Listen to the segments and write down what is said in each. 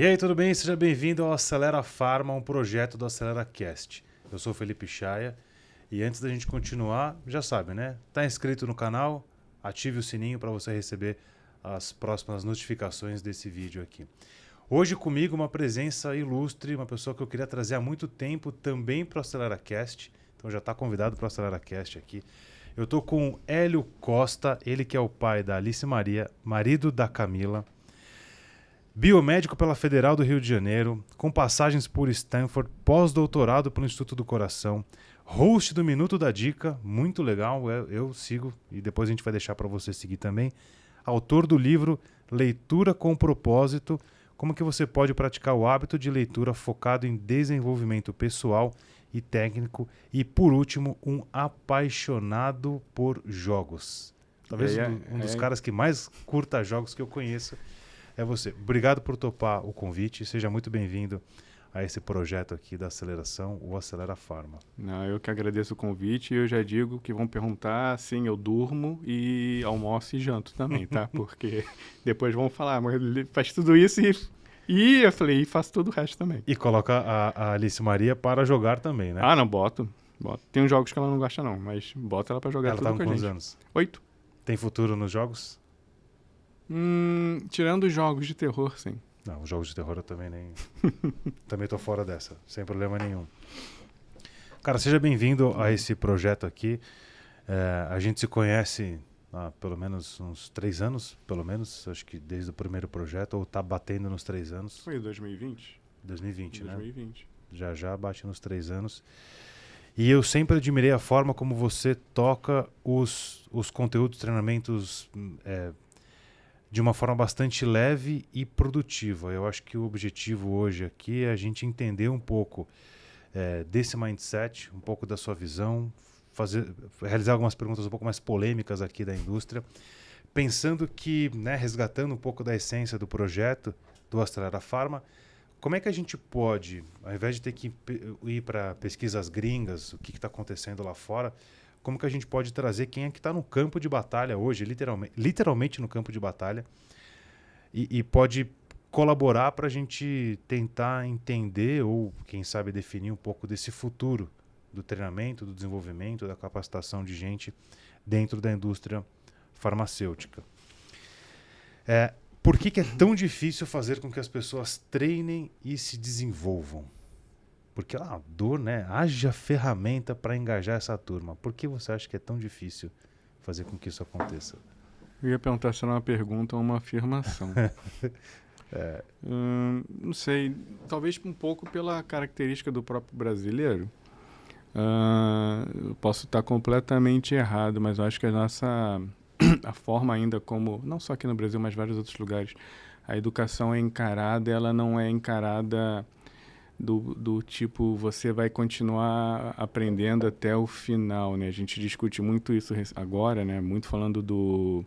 E aí, tudo bem? Seja bem-vindo ao Acelera Pharma, um projeto do AceleraCast. Eu sou o Felipe Chaia e antes da gente continuar, já sabe, né? Tá inscrito no canal? Ative o sininho para você receber as próximas notificações desse vídeo aqui. Hoje comigo uma presença ilustre, uma pessoa que eu queria trazer há muito tempo também para o AceleraCast. Então já está convidado para o AceleraCast aqui. Eu tô com o Hélio Costa, ele que é o pai da Alice Maria, marido da Camila. Biomédico pela Federal do Rio de Janeiro, com passagens por Stanford, pós-doutorado pelo Instituto do Coração, host do Minuto da Dica, muito legal, eu sigo e depois a gente vai deixar para você seguir também. Autor do livro Leitura com Propósito, como que você pode praticar o hábito de leitura focado em desenvolvimento pessoal e técnico. E por último, um apaixonado por jogos. Talvez um dos caras que mais curta jogos que eu conheço. É você. Obrigado por topar o convite. Seja muito bem-vindo a esse projeto aqui da aceleração, o Acelera Pharma. Não, eu que agradeço o convite e eu já digo que vão perguntar, sim, eu durmo e almoço e janto também, tá? Porque depois vão falar, mas ele faz tudo isso e eu falei, e faço todo o resto também. E coloca a Alice Maria para jogar também, né? Ah, não, boto. Tem uns jogos que ela não gosta não, mas bota ela pra jogar tudo com a gente. Ela tá com quantos anos? 8. Tem futuro nos jogos? Tirando os jogos de terror, sim. Não, os jogos de terror eu também nem... também tô fora dessa, sem problema nenhum. Cara, seja bem-vindo a esse projeto aqui. A gente se conhece há pelo menos uns 3 anos, pelo menos, acho que desde o primeiro projeto, ou tá batendo nos 3 anos. Foi 2020? 2020, né? 2020. Já bate nos 3 anos. E eu sempre admirei a forma como você toca os conteúdos, treinamentos... de uma forma bastante leve e produtiva. Eu acho que o objetivo hoje aqui é a gente entender um pouco desse mindset, um pouco da sua visão, realizar algumas perguntas um pouco mais polêmicas aqui da indústria, pensando que, né, resgatando um pouco da essência do projeto do Acelera Pharma, como é que a gente pode, ao invés de ter que ir para pesquisas gringas, o que está acontecendo lá fora, como que a gente pode trazer quem é que está no campo de batalha hoje, literalmente no campo de batalha, e pode colaborar para a gente tentar entender ou, quem sabe, definir um pouco desse futuro do treinamento, do desenvolvimento, da capacitação de gente dentro da indústria farmacêutica. Por que é tão difícil fazer com que as pessoas treinem e se desenvolvam? Porque é uma dor, né? Haja ferramenta para engajar essa turma. Por que você acha que é tão difícil fazer com que isso aconteça? Eu ia perguntar se era uma pergunta ou uma afirmação. Não sei, talvez um pouco pela característica do próprio brasileiro. Eu posso estar completamente errado, mas eu acho que a forma ainda como, não só aqui no Brasil, mas vários outros lugares, a educação é encarada, ela não é encarada do tipo, você vai continuar aprendendo até o final, né? A gente discute muito isso agora, né? Muito falando do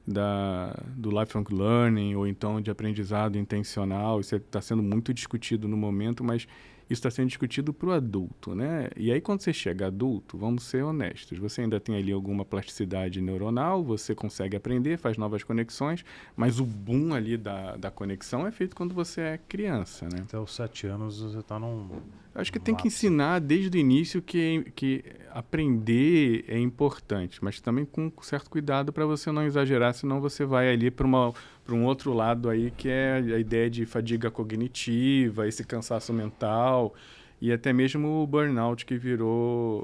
lifelong learning, ou então de aprendizado intencional. Isso está sendo muito discutido no momento, mas isso está sendo discutido para o adulto, né? E aí, quando você chega adulto, vamos ser honestos, você ainda tem ali alguma plasticidade neuronal, você consegue aprender, faz novas conexões, mas o boom ali da conexão é feito quando você é criança, né? Até os 7 anos você está num... Acho que tem que ensinar desde o início que aprender é importante, mas também com certo cuidado para você não exagerar, senão você vai ali para um outro lado aí, que é a ideia de fadiga cognitiva, esse cansaço mental e até mesmo o burnout que virou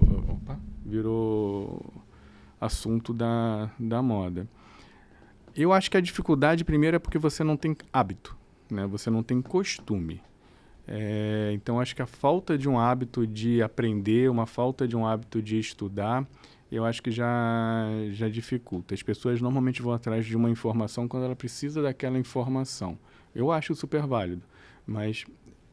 assunto da moda. Eu acho que a dificuldade primeiro é porque você não tem hábito, né? Você não tem costume. Então, acho que a falta de um hábito de aprender, uma falta de um hábito de estudar, eu acho que já dificulta. As pessoas normalmente vão atrás de uma informação quando ela precisa daquela informação. Eu acho super válido, mas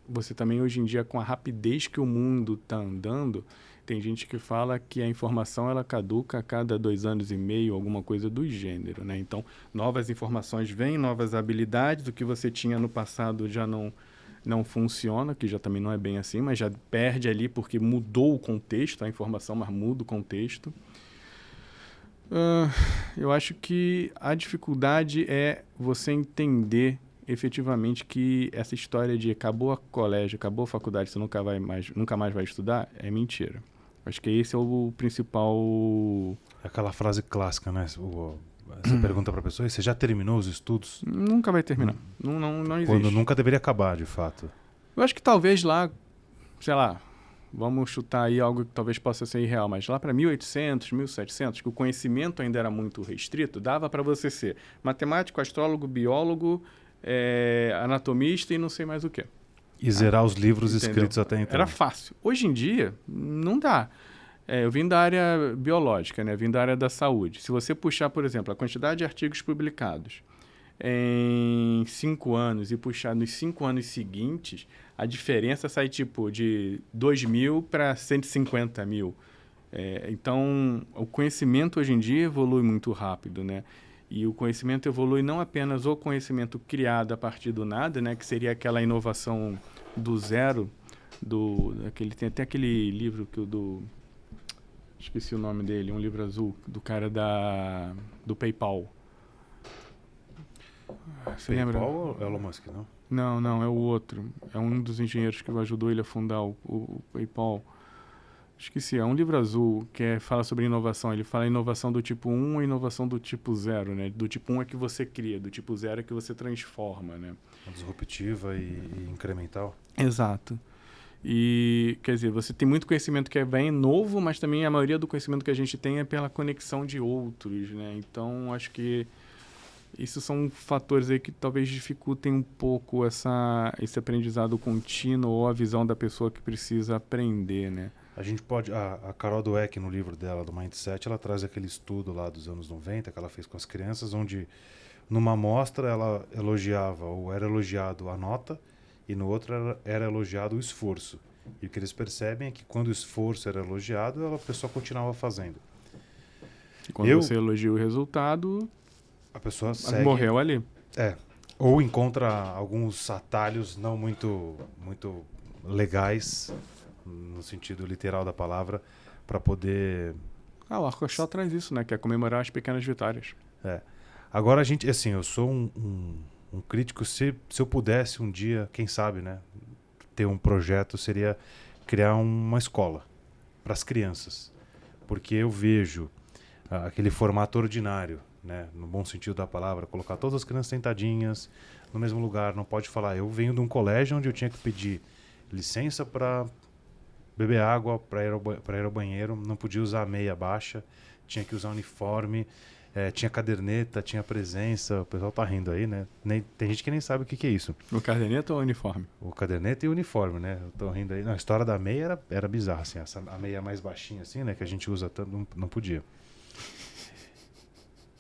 você também hoje em dia, com a rapidez que o mundo está andando, tem gente que fala que a informação ela caduca a cada 2 anos e meio, alguma coisa do gênero, né? Então, novas informações vêm, novas habilidades, o que você tinha no passado já não funciona, que já também não é bem assim, mas já perde ali porque mudou o contexto, a informação, mas muda o contexto. Eu acho que a dificuldade é você entender efetivamente que essa história de acabou o colégio, acabou a faculdade, você nunca mais vai estudar, é mentira. Acho que esse é o principal... Aquela frase clássica, né? Você pergunta para a pessoa, você já terminou os estudos? Nunca vai terminar. Não existe. Quando nunca deveria acabar, de fato. Eu acho que talvez lá, sei lá, vamos chutar aí algo que talvez possa ser irreal, mas lá para 1800, 1700, que o conhecimento ainda era muito restrito, dava para você ser matemático, astrólogo, biólogo, anatomista e não sei mais o quê. E zerar os livros Entendeu? escritos até então. Era fácil. Hoje em dia, não dá. Eu vim da área biológica, né? Vim da área da saúde. Se você puxar, por exemplo, a quantidade de artigos publicados em 5 anos e puxar nos 5 anos seguintes, a diferença sai tipo de 2.000 para 150.000. Então, o conhecimento hoje em dia evolui muito rápido, né? E o conhecimento evolui não apenas o conhecimento criado a partir do nada, né? Que seria aquela inovação do zero, tem até aquele livro esqueci o nome dele, um livro azul, do cara do PayPal. Você lembra? PayPal ou Elon Musk, não? Não, é o outro. É um dos engenheiros que ajudou ele a fundar o PayPal. Esqueci, é um livro azul que fala sobre inovação. Ele fala inovação do tipo 1 e inovação do tipo 0, né? Do tipo 1 é que você cria, do tipo 0 é que você transforma, né? Disruptiva e incremental. Exato. E, quer dizer, você tem muito conhecimento que é bem novo, mas também a maioria do conhecimento que a gente tem é pela conexão de outros, né? Então, acho que isso são fatores aí que talvez dificultem um pouco esse aprendizado contínuo ou a visão da pessoa que precisa aprender, né? A gente pode... A Carol Dweck, no livro dela, do Mindset, ela traz aquele estudo lá dos anos 90 que ela fez com as crianças, onde numa amostra ela elogiava ou era elogiado a nota e no outro era elogiado o esforço. E o que eles percebem é que quando o esforço era elogiado, a pessoa continuava fazendo. E quando você elogia o resultado, a pessoa segue... morreu ali. Ou encontra alguns atalhos não muito legais, no sentido literal da palavra, para poder... o Arcochal traz isso, né? Que é comemorar as pequenas vitórias. Agora a gente, assim, eu sou um crítico, se eu pudesse um dia, quem sabe, né, ter um projeto, seria criar uma escola para as crianças. Porque eu vejo aquele formato ordinário, né, no bom sentido da palavra, colocar todas as crianças sentadinhas no mesmo lugar, não pode falar. Eu venho de um colégio onde eu tinha que pedir licença para beber água, para ir ao banheiro, não podia usar meia baixa, tinha que usar uniforme, tinha caderneta, tinha presença. O pessoal tá rindo aí, né? Tem gente que nem sabe o que é isso. O caderneta ou o uniforme? O caderneta e o uniforme, né? Eu tô rindo aí. Não, a história da meia era bizarra, assim. A meia mais baixinha, assim, né? Que a gente usa tanto, não podia.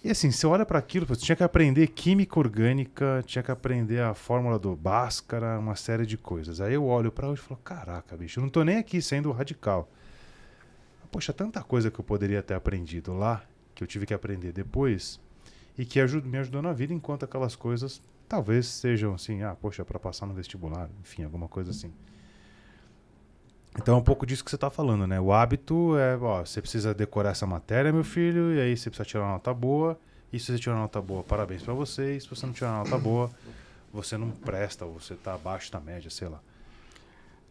E assim, você olha para aquilo, você tinha que aprender química orgânica, tinha que aprender a fórmula do Bhaskara, uma série de coisas. Aí eu olho para hoje e falo, caraca, bicho, eu não tô nem aqui sendo radical. Poxa, tanta coisa que eu poderia ter aprendido lá, que eu tive que aprender depois, e que me ajudou na vida, enquanto aquelas coisas talvez sejam assim, poxa, para passar no vestibular, enfim, alguma coisa assim. Então é um pouco disso que você está falando, né? O hábito é, você precisa decorar essa matéria, meu filho, e aí você precisa tirar uma nota boa, e se você tirar uma nota boa, parabéns para você, e se você não tirar uma nota boa, você não presta, ou você está abaixo da média, sei lá.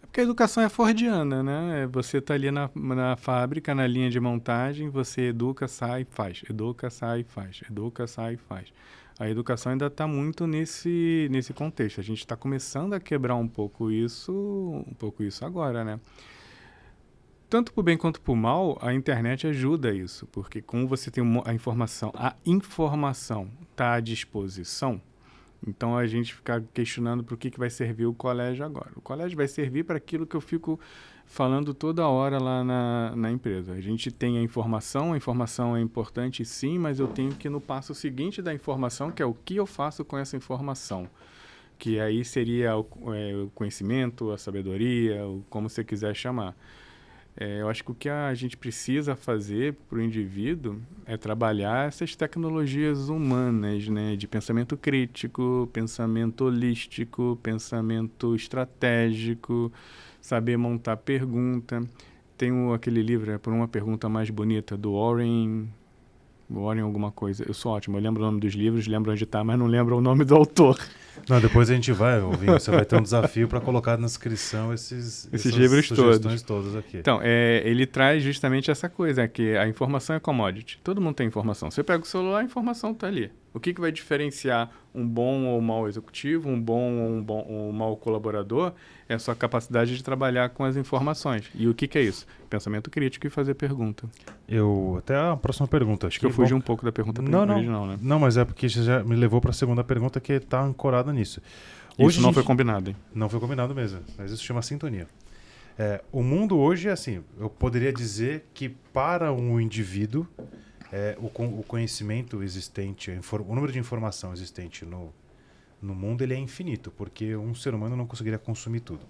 Porque a educação é fordiana, né? Você está ali na fábrica, na linha de montagem, você educa, sai, faz. Educa, sai, faz. Educa, sai, faz. A educação ainda está muito nesse contexto. A gente está começando a quebrar um pouco isso agora, né? Tanto para o bem quanto para o mal, a internet ajuda isso. Porque como você tem a informação está à disposição. Então, a gente fica questionando para o que vai servir o colégio agora. O colégio vai servir para aquilo que eu fico falando toda hora lá na empresa. A gente tem a informação é importante sim, mas eu tenho que ir no passo seguinte da informação, que é o que eu faço com essa informação. Que aí seria o conhecimento, a sabedoria, como você quiser chamar. Eu acho que o que a gente precisa fazer para o indivíduo é trabalhar essas tecnologias humanas, né? De pensamento crítico, pensamento holístico, pensamento estratégico, saber montar pergunta. Tem aquele livro, Por uma Pergunta Mais Bonita, do Warren oro em alguma coisa. Eu sou ótimo, eu lembro o nome dos livros, lembro onde está, mas não lembro o nome do autor. Não, depois a gente vai, Vinho, você vai ter um desafio para colocar na descrição esses livros todos aqui. Então, ele traz justamente essa coisa, que a informação é commodity. Todo mundo tem informação. Você pega o celular, a informação está ali. O que vai diferenciar um bom ou mau executivo, um bom ou um mau colaborador, é a sua capacidade de trabalhar com as informações. E o que é isso? Pensamento crítico e fazer pergunta. Até a próxima pergunta. Acho que eu fugi um pouco da pergunta original, né? Não, mas é porque você já me levou para a segunda pergunta que está ancorada nisso. Hoje isso não foi combinado, hein? Não foi combinado mesmo, mas isso chama sintonia. O mundo hoje é assim, eu poderia dizer que para um indivíduo, o conhecimento existente, o número de informação existente no mundo, ele é infinito, porque um ser humano não conseguiria consumir tudo.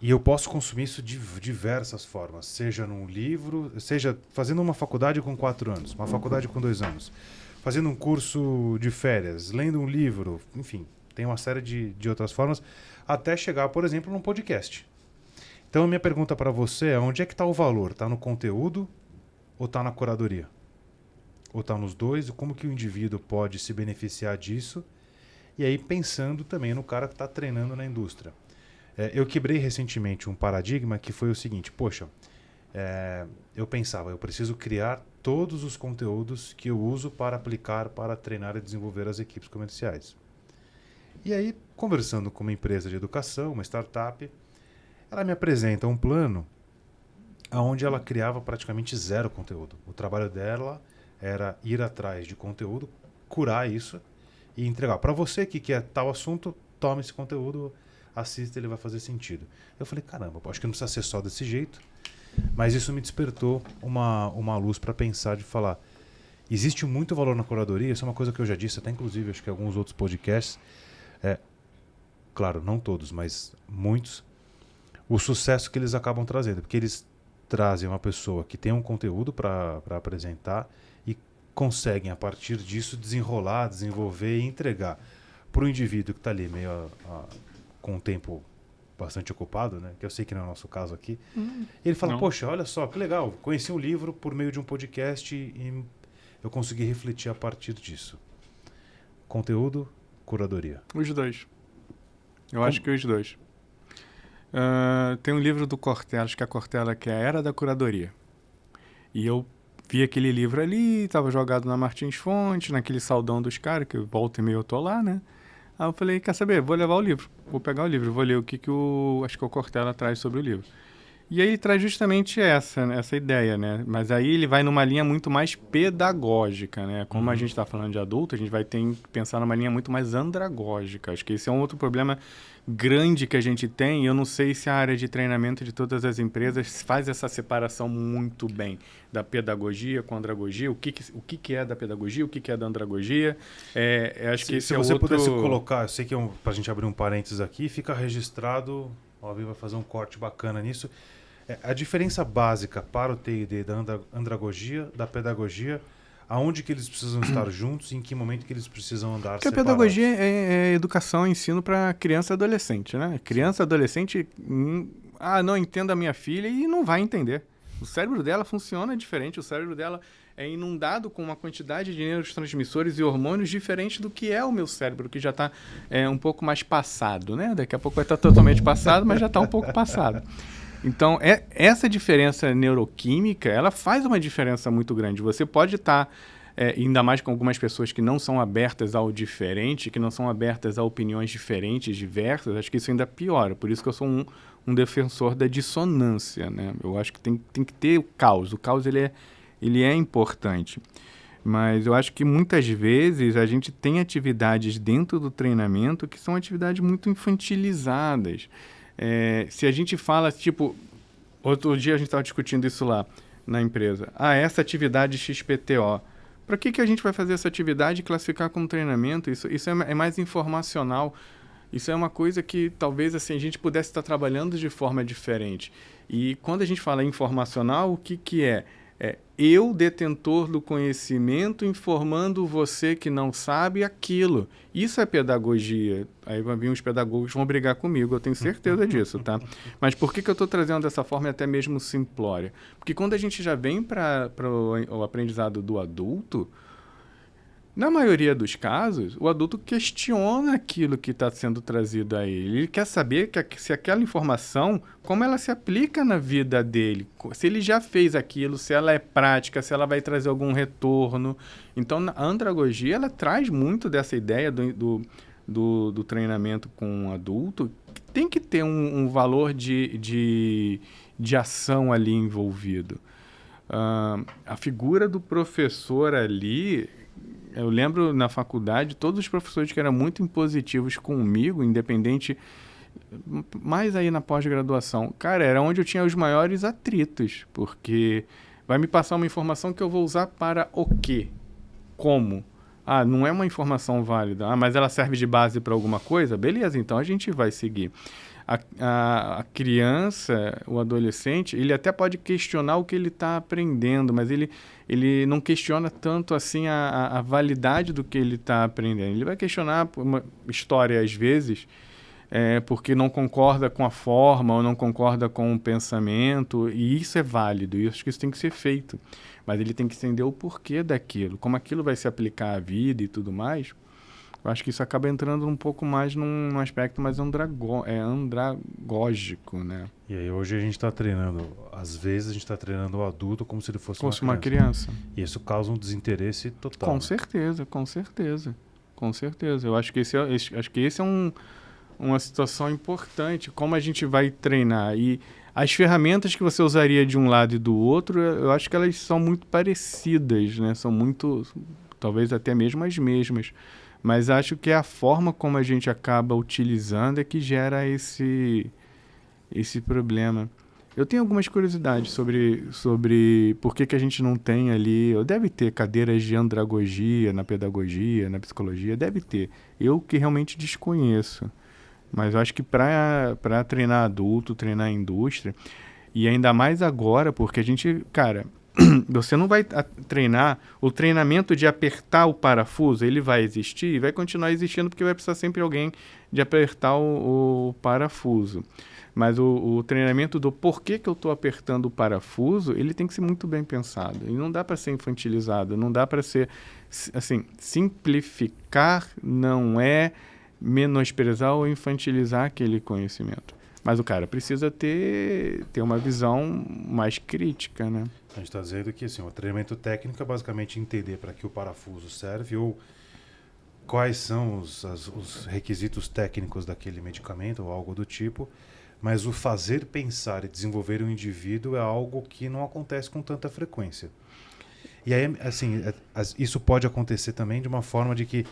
E eu posso consumir isso de diversas formas, seja num livro, seja fazendo uma faculdade com 4 anos, uma faculdade com 2 anos, fazendo um curso de férias, lendo um livro, enfim, tem uma série de outras formas, até chegar, por exemplo, num podcast. Então, a minha pergunta para você é, onde é que está o valor? Está no conteúdo ou está na curadoria? Ou está nos dois? E como que o indivíduo pode se beneficiar disso? E aí, pensando também no cara que está treinando na indústria. Eu quebrei recentemente um paradigma que foi o seguinte, poxa, eu pensava, eu preciso criar todos os conteúdos que eu uso para aplicar, para treinar e desenvolver as equipes comerciais. E aí, conversando com uma empresa de educação, uma startup, ela me apresenta um plano onde ela criava praticamente 0 conteúdo. O trabalho dela era ir atrás de conteúdo, curar isso e entregar. Para você que quer tal assunto, tome esse conteúdo, assista, ele vai fazer sentido. Eu falei, caramba, acho que não precisa ser só desse jeito. Mas isso me despertou uma luz para pensar, de falar, existe muito valor na curadoria, isso é uma coisa que eu já disse, até inclusive, acho que em alguns outros podcasts, claro, não todos, mas muitos, o sucesso que eles acabam trazendo, porque eles trazem uma pessoa que tem um conteúdo para apresentar e conseguem, a partir disso, desenrolar, desenvolver e entregar para o indivíduo que está ali meio com um tempo bastante ocupado, né? Que eu sei que não é o nosso caso aqui. Ele fala, não. Poxa, olha só, que legal, conheci um livro por meio de um podcast e eu consegui refletir a partir disso. Conteúdo, curadoria. Os dois. Eu acho que os dois. Tem um livro do Cortella, acho que é a Cortella, que é a Era da Curadoria. E eu vi aquele livro ali, estava jogado na Martins Fontes, naquele saldão dos caras, que volta e meia eu tô lá, né? Aí eu falei, quer saber? Vou levar o livro. Vou pegar o livro, vou ler o que acho que o Cortella traz sobre o livro. E aí ele traz justamente essa ideia, né? Mas aí ele vai numa linha muito mais pedagógica, né? Como a gente está falando de adulto, a gente vai ter que pensar numa linha muito mais andragógica. Acho que esse é um outro problema grande que a gente tem. E eu não sei se a área de treinamento de todas as empresas faz essa separação muito bem da pedagogia com a andragogia. O que é da pedagogia, o que é da andragogia. Acho que esse é outro... Se você pudesse colocar, eu sei que para a gente abrir um parênteses aqui, fica registrado, o Alvin vai fazer um corte bacana nisso. A diferença básica para o T&D da andragogia, da pedagogia, aonde que eles precisam estar juntos e em que momento que eles precisam andar Porque separados? A pedagogia é educação e ensino para criança e adolescente, né? Criança e adolescente, não entendo a minha filha e não vai entender. O cérebro dela funciona diferente, o cérebro dela é inundado com uma quantidade de neurotransmissores e hormônios diferente do que é o meu cérebro, que já está um pouco mais passado, né? Daqui a pouco vai estar totalmente passado, mas já está um pouco passado. Então, essa diferença neuroquímica, ela faz uma diferença muito grande. Você pode estar, ainda mais com algumas pessoas que não são abertas ao diferente, que não são abertas a opiniões diferentes, diversas, acho que isso ainda piora. Por isso que eu sou um defensor da dissonância, né? Eu acho que tem que ter o caos. O caos, ele é importante. Mas eu acho que muitas vezes a gente tem atividades dentro do treinamento que são atividades muito infantilizadas. Se a gente fala, tipo, outro dia a gente estava discutindo isso lá na empresa. Essa atividade XPTO. Para que a gente vai fazer essa atividade e classificar como treinamento? Isso é mais informacional. Isso é uma coisa que talvez assim, a gente pudesse estar trabalhando de forma diferente. E quando a gente fala informacional, o que é? Eu, detentor do conhecimento, informando você que não sabe aquilo. Isso é pedagogia. Aí vai vir os pedagogos que vão brigar comigo, eu tenho certeza disso, tá? Mas por que eu estou trazendo dessa forma e até mesmo simplória? Porque quando a gente já vem para o aprendizado do adulto, na maioria dos casos, o adulto questiona aquilo que está sendo trazido a ele. Ele quer saber se aquela informação, como ela se aplica na vida dele. Se ele já fez aquilo, se ela é prática, se ela vai trazer algum retorno. Então, a andragogia, ela traz muito dessa ideia do treinamento com o adulto. Tem que ter um valor de ação ali envolvido. A figura do professor ali... Eu lembro na faculdade, todos os professores que eram muito impositivos comigo, independente, mais aí na pós-graduação, cara, era onde eu tinha os maiores atritos, porque vai me passar uma informação que eu vou usar para o quê? Como? Não é uma informação válida, mas ela serve de base para alguma coisa? Beleza, então a gente vai seguir. A criança, o adolescente, ele até pode questionar o que ele está aprendendo, mas ele não questiona tanto assim a validade do que ele está aprendendo. Ele vai questionar uma história, às vezes, porque não concorda com a forma ou não concorda com o pensamento, e isso é válido, e eu acho que isso tem que ser feito. Mas ele tem que entender o porquê daquilo, como aquilo vai se aplicar à vida e tudo mais. Eu acho que isso acaba entrando um pouco mais num aspecto mais andragógico, né? E aí hoje a gente está treinando, às vezes a gente está treinando o adulto como se ele fosse uma criança. E isso causa um desinteresse total. Com certeza, com certeza. Com certeza. Eu acho que esse é uma situação importante, como a gente vai treinar. E as ferramentas que você usaria de um lado e do outro, eu acho que elas são muito parecidas, né? São muito, talvez até mesmo as mesmas. Mas acho que a forma como a gente acaba utilizando é que gera esse problema. Eu tenho algumas curiosidades sobre por que a gente não tem ali... Deve ter cadeiras de andragogia na pedagogia, na psicologia, deve ter. Eu que realmente desconheço. Mas eu acho que para treinar adulto, treinar indústria, e ainda mais agora, porque a gente... Cara, você não vai treinar... O treinamento de apertar o parafuso, ele vai existir e vai continuar existindo porque vai precisar sempre alguém de apertar o parafuso. Mas o treinamento do porquê que eu estou apertando o parafuso, ele tem que ser muito bem pensado. E não dá para ser infantilizado, não dá para ser... Assim, simplificar não é menosprezar ou infantilizar aquele conhecimento. Mas o cara precisa ter uma visão mais crítica, né? A gente está dizendo que assim, o treinamento técnico é basicamente entender para que o parafuso serve ou quais são os requisitos técnicos daquele medicamento ou algo do tipo, mas o fazer pensar e desenvolver um indivíduo é algo que não acontece com tanta frequência. E aí, assim, isso pode acontecer também de uma forma de que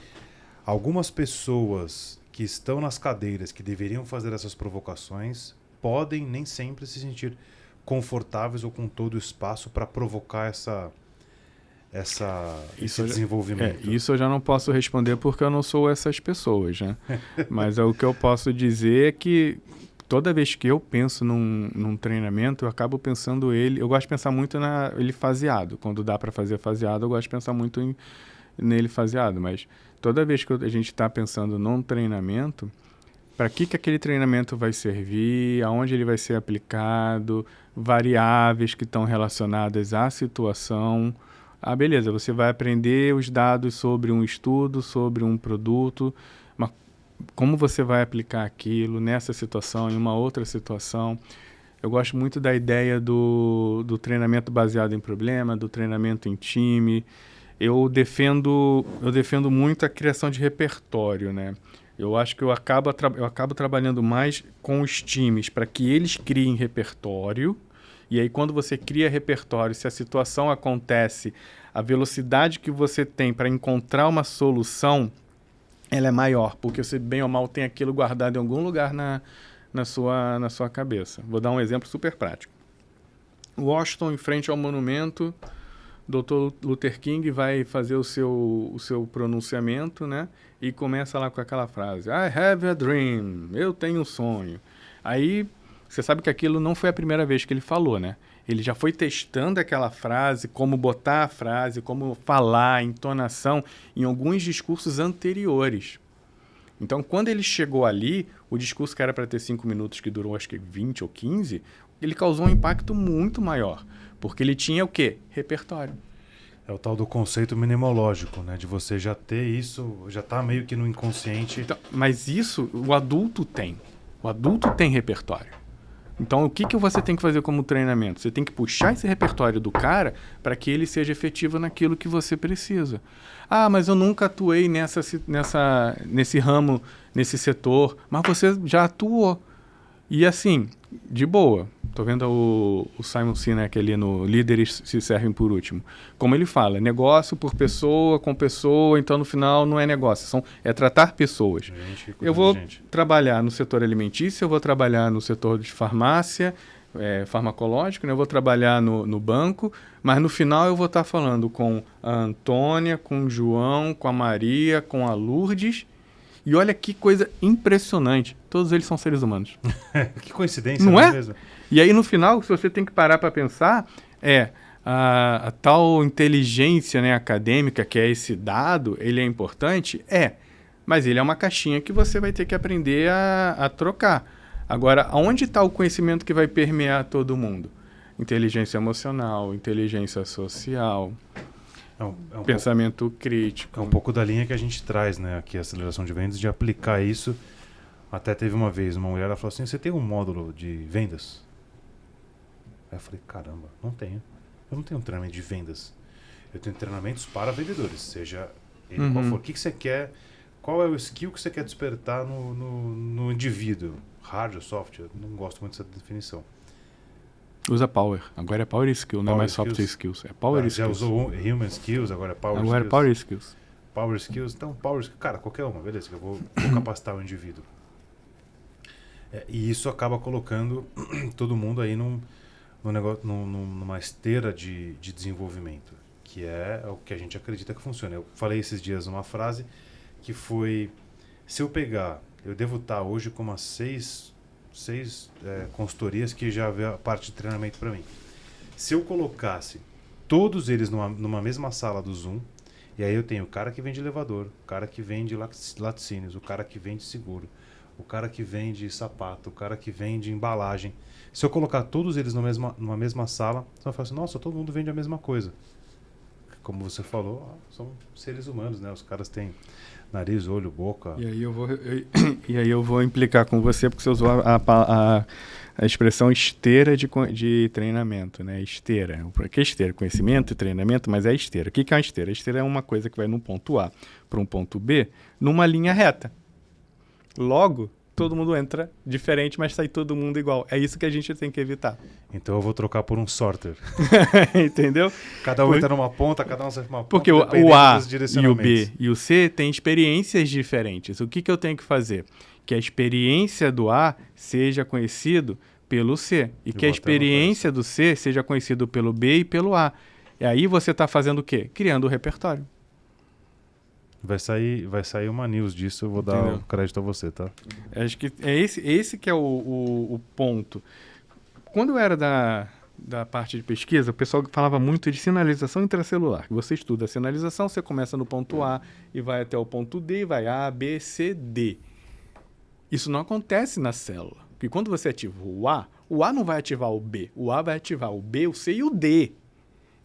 algumas pessoas que estão nas cadeiras que deveriam fazer essas provocações podem nem sempre se sentir confortáveis ou com todo o espaço para provocar esse desenvolvimento. Isso eu já não posso responder porque eu não sou essas pessoas, né? Mas o que eu posso dizer é que toda vez que eu penso num treinamento, eu acabo pensando eu gosto de pensar muito ele faseado. Quando dá para fazer faseado, eu gosto de pensar muito nele faseado, mas toda vez que a gente está pensando num treinamento, para que aquele treinamento vai servir, aonde ele vai ser aplicado, variáveis que estão relacionadas à situação. Beleza, você vai aprender os dados sobre um estudo, sobre um produto, mas como você vai aplicar aquilo nessa situação, em uma outra situação. Eu gosto muito da ideia do treinamento baseado em problema, do treinamento em time. Eu defendo muito a criação de repertório, né? Eu acho que eu acabo trabalhando mais com os times para que eles criem repertório. E aí, quando você cria repertório, se a situação acontece, a velocidade que você tem para encontrar uma solução, ela é maior, porque você, bem ou mal, tem aquilo guardado em algum lugar na sua cabeça. Vou dar um exemplo super prático. Washington, em frente ao monumento, Dr. Luther King vai fazer o seu pronunciamento, né? E começa lá com aquela frase: I have a dream, eu tenho um sonho. Aí Você sabe que aquilo não foi a primeira vez que ele falou, né? Ele já foi testando aquela frase, como botar a frase, como falar, a entonação, em alguns discursos anteriores. Então, quando ele chegou ali, o discurso que era para ter 5 minutos, que durou acho que 20 ou 15, ele causou um impacto muito maior. Porque ele tinha o quê? Repertório. É o tal do conceito mnemológico, né? De você já ter isso, já tá meio que no inconsciente. Então, mas isso o adulto tem. O adulto tem repertório. Então, o que você tem que fazer como treinamento? Você tem que puxar esse repertório do cara para que ele seja efetivo naquilo que você precisa. Ah, mas eu nunca atuei nesse ramo, nesse setor. Mas você já atuou. E assim, de boa. Tô vendo o Simon Sinek ali no Líderes se servem por último. Como ele fala, negócio por pessoa, com pessoa, então no final não é negócio, é tratar pessoas. Eu vou trabalhar no setor alimentício, eu vou trabalhar no setor de farmácia, farmacológico, né? Eu vou trabalhar no banco, mas no final eu vou estar falando com a Antônia, com o João, com a Maria, com a Lourdes. E olha que coisa impressionante. Todos eles são seres humanos. Que coincidência, não é? Mesmo? E aí, no final, se você tem que parar para pensar, a tal inteligência, né, acadêmica, que é esse dado, ele é importante? Mas ele é uma caixinha que você vai ter que aprender a trocar. Agora, aonde está o conhecimento que vai permear todo mundo? Inteligência emocional, inteligência social... pensamento crítico. É um pouco da linha que a gente traz, né, aqui, a aceleração de vendas, de aplicar isso. Até teve uma vez uma mulher, ela falou assim, você tem um módulo de vendas? Aí eu falei, caramba, não tenho. Eu não tenho um treinamento de vendas. Eu tenho treinamentos para vendedores, seja ele qual for. O que você quer, qual é o skill que você quer despertar no indivíduo? Hard ou soft? Eu não gosto muito dessa definição. Usa Power. Agora é Power Skill, não é mais Soft Skills. É Power Skills. Já usou Human Skills, agora é Power Skills. Agora é Power Skills. Power Skills. Então, Power Skills, cara, qualquer uma, beleza, que eu vou capacitar o indivíduo. E isso acaba colocando todo mundo aí numa esteira de desenvolvimento, que é o que a gente acredita que funciona. Eu falei esses dias uma frase que foi, se eu pegar, eu devo estar hoje com umas seis consultorias que já vê a parte de treinamento para mim. Se eu colocasse todos eles numa mesma sala do Zoom, e aí eu tenho o cara que vende elevador, o cara que vende laticínios, o cara que vende seguro, o cara que vende sapato, o cara que vende embalagem. Se eu colocar todos eles numa mesma sala, você vai falar assim, nossa, todo mundo vende a mesma coisa. Como você falou, são seres humanos, né? Os caras têm nariz, olho, boca. E aí eu vou implicar com você, porque você usou a expressão esteira de treinamento, né? Esteira. O que é esteira? Conhecimento e treinamento, mas é esteira. O que é uma esteira? A esteira é uma coisa que vai num ponto A para um ponto B, numa linha reta. Logo, todo mundo entra diferente, mas sai todo mundo igual. É isso que a gente tem que evitar. Então eu vou trocar por um sorter. Entendeu? Cada um entra numa ponta, cada um sai numa ponta. Porque o A e o B e o C têm experiências diferentes. O que eu tenho que fazer? Que a experiência do A seja conhecido pelo C. E que a experiência do C seja conhecido pelo B e pelo A. E aí você está fazendo o quê? Criando o repertório. Vai sair uma news disso, eu vou dar o crédito a você, tá? Acho que é esse que é o ponto. Quando eu era da parte de pesquisa, o pessoal falava muito de sinalização intracelular. Você estuda a sinalização, você começa no ponto A e vai até o ponto D, vai A, B, C, D. Isso não acontece na célula. Porque quando você ativa o A não vai ativar o B. O A vai ativar o B, o C e o D.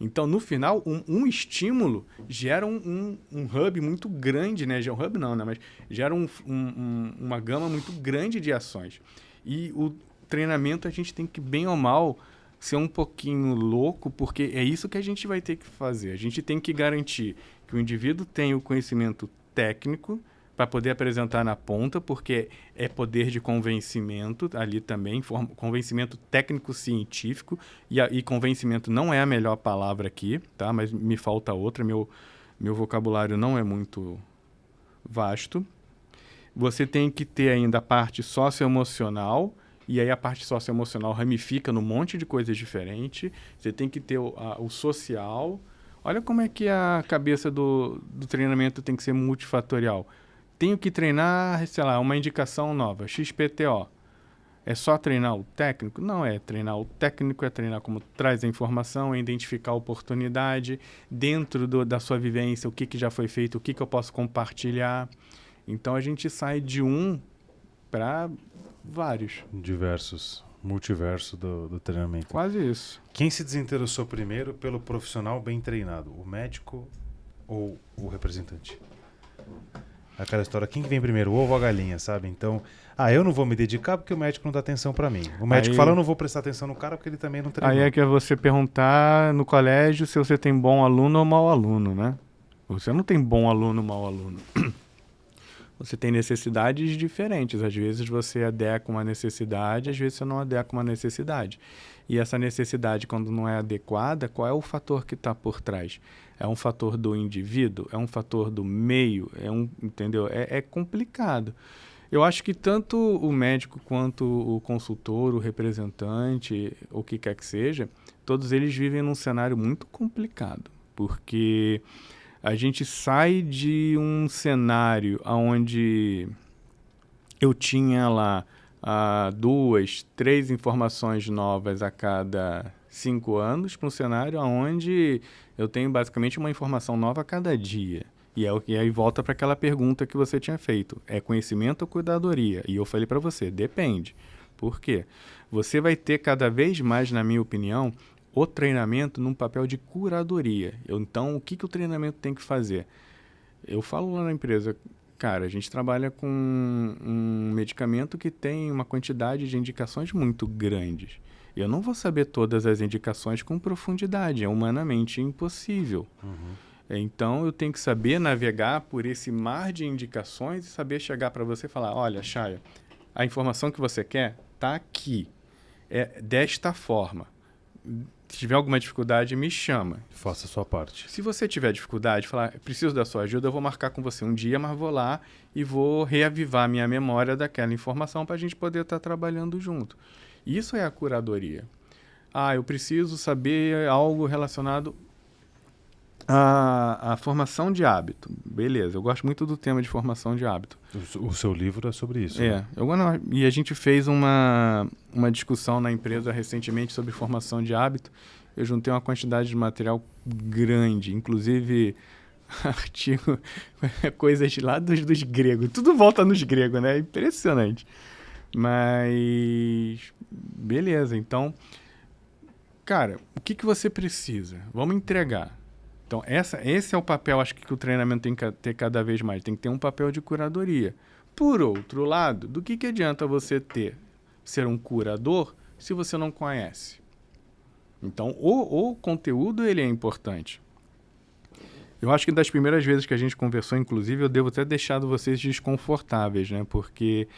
Então, no final, um estímulo gera um hub muito grande, né? Um hub não, né? Mas gera uma gama muito grande de ações. E o treinamento a gente tem que, bem ou mal, ser um pouquinho louco, porque é isso que a gente vai ter que fazer. A gente tem que garantir que o indivíduo tenha o conhecimento técnico para poder apresentar na ponta, porque é poder de convencimento ali também, convencimento técnico-científico, e convencimento não é a melhor palavra aqui, tá? Mas me falta outra, meu vocabulário não é muito vasto. Você tem que ter ainda a parte socioemocional, e aí a parte socioemocional ramifica num monte de coisas diferentes. Você tem que ter o social. Olha como é que a cabeça do treinamento tem que ser multifatorial. Tenho que treinar, sei lá, uma indicação nova, XPTO. É só treinar o técnico? Não é treinar o técnico, é treinar como traz a informação, é identificar a oportunidade dentro da sua vivência, o que já foi feito, o que eu posso compartilhar. Então, a gente sai de um para vários. Diversos, multiverso do treinamento. Quase isso. Quem se desinteressou primeiro pelo profissional bem treinado? O médico ou o representante? Aquela história, quem que vem primeiro, o ovo ou a galinha, sabe? Então, eu não vou me dedicar porque o médico não dá atenção pra mim. O médico fala, eu não vou prestar atenção no cara porque ele também não treinou. Aí é que é você perguntar no colégio se você tem bom aluno ou mau aluno, né? Você não tem bom aluno ou mau aluno. Você tem necessidades diferentes. Às vezes você adequa uma necessidade, às vezes você não adequa uma necessidade. E essa necessidade, quando não é adequada, qual é o fator que está por trás? É um fator do indivíduo? É um fator do meio? Entendeu? É complicado. Eu acho que tanto o médico quanto o consultor, o representante, o que quer que seja, todos eles vivem num cenário muito complicado, porque a gente sai de um cenário onde eu tinha lá 2, 3 informações novas a cada 5 anos para um cenário onde eu tenho basicamente uma informação nova a cada dia. E aí volta para aquela pergunta que você tinha feito. É conhecimento ou cuidadoria? E eu falei para você, depende. Por quê? Você vai ter cada vez mais, na minha opinião, o treinamento num papel de curadoria. Então, o que o treinamento tem que fazer? Eu falo lá na empresa, cara, a gente trabalha com um medicamento que tem uma quantidade de indicações muito grandes. Eu não vou saber todas as indicações com profundidade, é humanamente impossível. Então, eu tenho que saber navegar por esse mar de indicações e saber chegar para você e falar, olha, Chaya, a informação que você quer está aqui, é desta forma. Se tiver alguma dificuldade, me chama. Faça a sua parte. Se você tiver dificuldade, falar, preciso da sua ajuda, eu vou marcar com você um dia, mas vou lá e vou reavivar minha memória daquela informação para a gente poder estar trabalhando junto. Isso é a curadoria. Eu preciso saber algo relacionado à formação de hábito. Beleza, eu gosto muito do tema de formação de hábito. O seu livro é sobre isso. Né? E a gente fez uma discussão na empresa recentemente sobre formação de hábito. Eu juntei uma quantidade de material grande, inclusive artigo, coisas lá dos gregos. Tudo volta nos gregos, né? Impressionante. Mas, beleza, então, cara, o que você precisa? Vamos entregar. Então, esse é o papel, acho que o treinamento tem que ter cada vez mais. Tem que ter um papel de curadoria. Por outro lado, do que adianta você ser um curador se você não conhece? Então, o conteúdo ele é importante. Eu acho que das primeiras vezes que a gente conversou, inclusive, eu devo ter deixado vocês desconfortáveis, né? Porque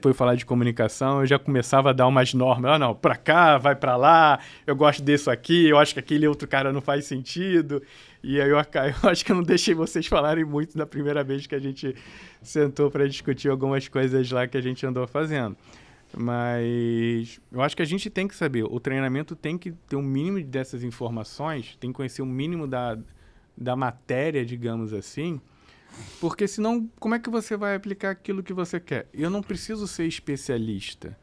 foi falar de comunicação, eu já começava a dar umas normas. Não, pra cá, vai pra lá, eu gosto disso aqui, eu acho que aquele outro cara não faz sentido. E aí eu acho que eu não deixei vocês falarem muito da primeira vez que a gente sentou para discutir algumas coisas lá que a gente andou fazendo. Mas eu acho que a gente tem que saber, o treinamento tem que ter um mínimo dessas informações, tem que conhecer o mínimo da matéria, digamos assim, porque senão, como é que você vai aplicar aquilo que você quer? Eu não preciso ser especialista.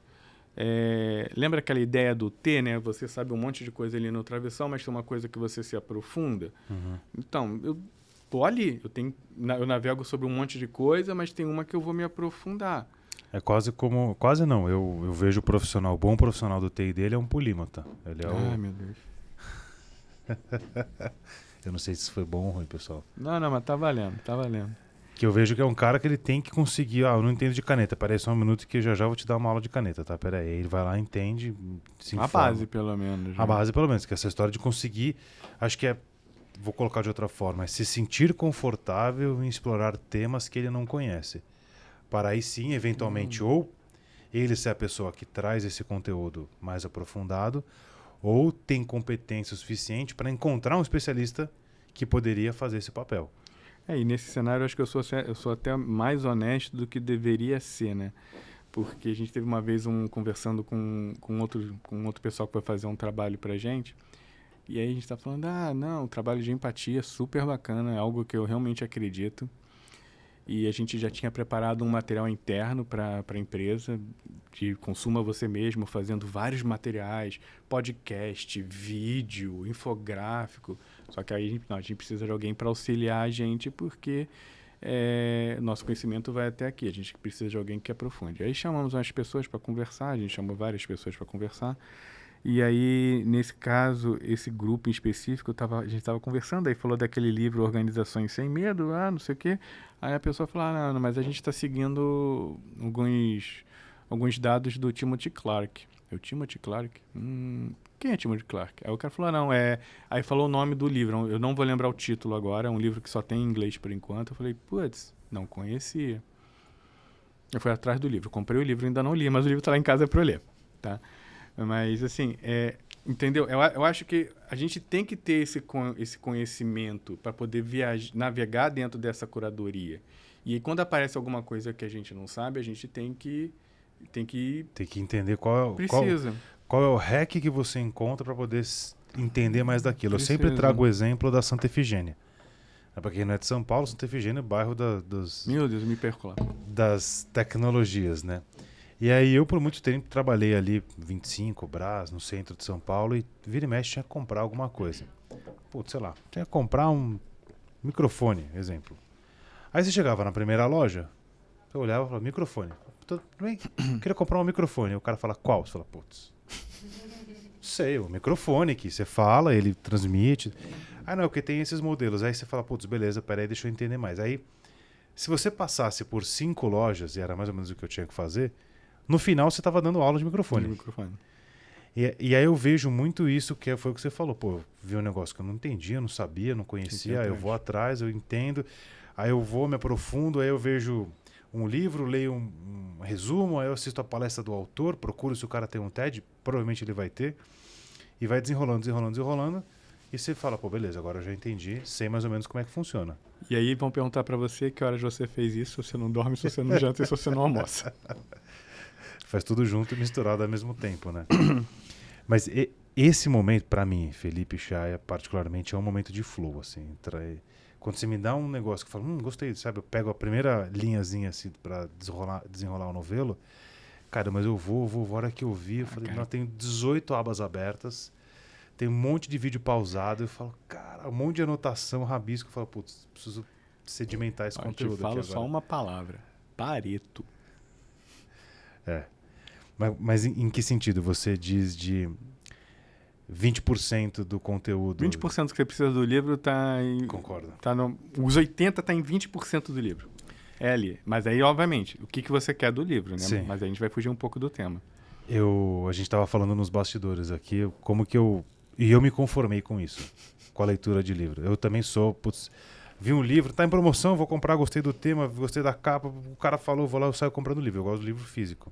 Lembra aquela ideia do T, né? Você sabe um monte de coisa ali no travessão, mas tem uma coisa que você se aprofunda. Então, eu tô ali, eu navego sobre um monte de coisa, mas tem uma que eu vou me aprofundar. É quase como... Quase não. Eu vejo o bom profissional do TI dele é um polímata. Ele é meu Deus. Eu não sei se foi bom ou ruim, pessoal. Não, mas tá valendo. Que eu vejo que é um cara que ele tem que conseguir... eu não entendo de caneta. Peraí só um minuto que já vou te dar uma aula de caneta, tá? Peraí. Ele vai lá, entende, se informa. A base, pelo menos. A base, pelo menos. Que essa história de conseguir... Acho que vou colocar de outra forma. É se sentir confortável em explorar temas que ele não conhece. Para aí sim, eventualmente, ou ele ser a pessoa que traz esse conteúdo mais aprofundado, ou tem competência suficiente para encontrar um especialista que poderia fazer esse papel. E nesse cenário, acho que eu sou até mais honesto do que deveria ser, né? Porque a gente teve uma vez conversando com outro pessoal que vai fazer um trabalho pra gente, e aí a gente tá falando, não, o trabalho de empatia é super bacana, é algo que eu realmente acredito. e a gente já tinha preparado um material interno para a empresa, de consuma você mesmo, fazendo vários materiais, podcast, vídeo, infográfico. Só que aí a gente precisa de alguém para auxiliar a gente, porque nosso conhecimento vai até aqui. A gente precisa de alguém que aprofunde. Aí chamamos umas pessoas para conversar, a gente chamou várias pessoas para conversar. E aí, nesse caso, esse grupo em específico, a gente estava conversando, aí falou daquele livro Organizações Sem Medo, não sei o quê. Aí a pessoa falou, não, mas a gente está seguindo alguns dados do Timothy Clark. Eu, Timothy Clark? Quem é Timothy Clark? Aí o cara falou, não, Aí falou o nome do livro, eu não vou lembrar o título agora, é um livro que só tem em inglês por enquanto. Eu falei, putz, não conhecia. Eu fui atrás do livro, comprei o livro, ainda não li, mas o livro está lá em casa para eu ler, tá? Mas, assim, entendeu? Eu acho que a gente tem que ter esse conhecimento para poder navegar dentro dessa curadoria. E aí, quando aparece alguma coisa que a gente não sabe, a gente tem que entender qual é o hack que você encontra para poder entender mais daquilo. Precisa. Eu sempre trago o exemplo da Santa Efigênia. Para quem não é de São Paulo, Santa Efigênia é o bairro dos... Meu Deus, me perco lá. Das tecnologias, né? E aí eu, por muito tempo, trabalhei ali 25, Brás, no centro de São Paulo, e vira e mexe tinha que comprar alguma coisa. Putz, sei lá, tinha que comprar um microfone, exemplo. Aí você chegava na primeira loja, você olhava e falava, microfone. Tudo bem, queria comprar um microfone. O cara fala, qual? Você fala, putz, sei, o microfone que você fala, ele transmite. Ah, não, porque tem esses modelos. Aí você fala, putz, beleza, peraí, deixa eu entender mais. Aí, se você passasse por 5 lojas, e era mais ou menos o que eu tinha que fazer, no final você estava dando aula de microfone. E aí eu vejo muito isso, que foi o que você falou. Pô, eu vi um negócio que eu não entendia, não sabia, não conhecia. Aí eu vou atrás, eu entendo. Aí eu vou, me aprofundo, aí eu vejo um livro, leio um resumo, aí eu assisto a palestra do autor, procuro se o cara tem um TED, provavelmente ele vai ter. E vai desenrolando. E você fala, pô, beleza, agora eu já entendi, sei mais ou menos como é que funciona. E aí vão perguntar para você que horas você fez isso, se você não dorme, se você não janta e se você não almoça. Faz tudo junto e misturado ao mesmo tempo, né? Mas esse momento, para mim, Felipe Chaia, particularmente, é um momento de flow, assim. Quando você me dá um negócio que eu falo, gostei, sabe? Eu pego a primeira linhazinha, assim, pra desenrolar o novelo. Cara, mas eu vou, a hora que eu vi, eu falei, não, tenho 18 abas abertas, tem um monte de vídeo pausado, eu falo, cara, um monte de anotação, rabisco, eu falo, putz, preciso sedimentar esse conteúdo aqui agora. Eu falo só uma palavra, Pareto. Mas em que sentido? Você diz de 20% do conteúdo... 20% que você precisa do livro está em... Concordo. Os 80% está em 20% do livro. É ali. Mas aí, obviamente, o que você quer do livro, né? Sim. Mas aí a gente vai fugir um pouco do tema. A gente estava falando nos bastidores aqui, como que eu me conformei com isso, com a leitura de livro. Eu também vi um livro, tá em promoção, vou comprar, gostei do tema, gostei da capa, o cara falou, vou lá, eu saio comprando livro. Eu gosto do livro físico.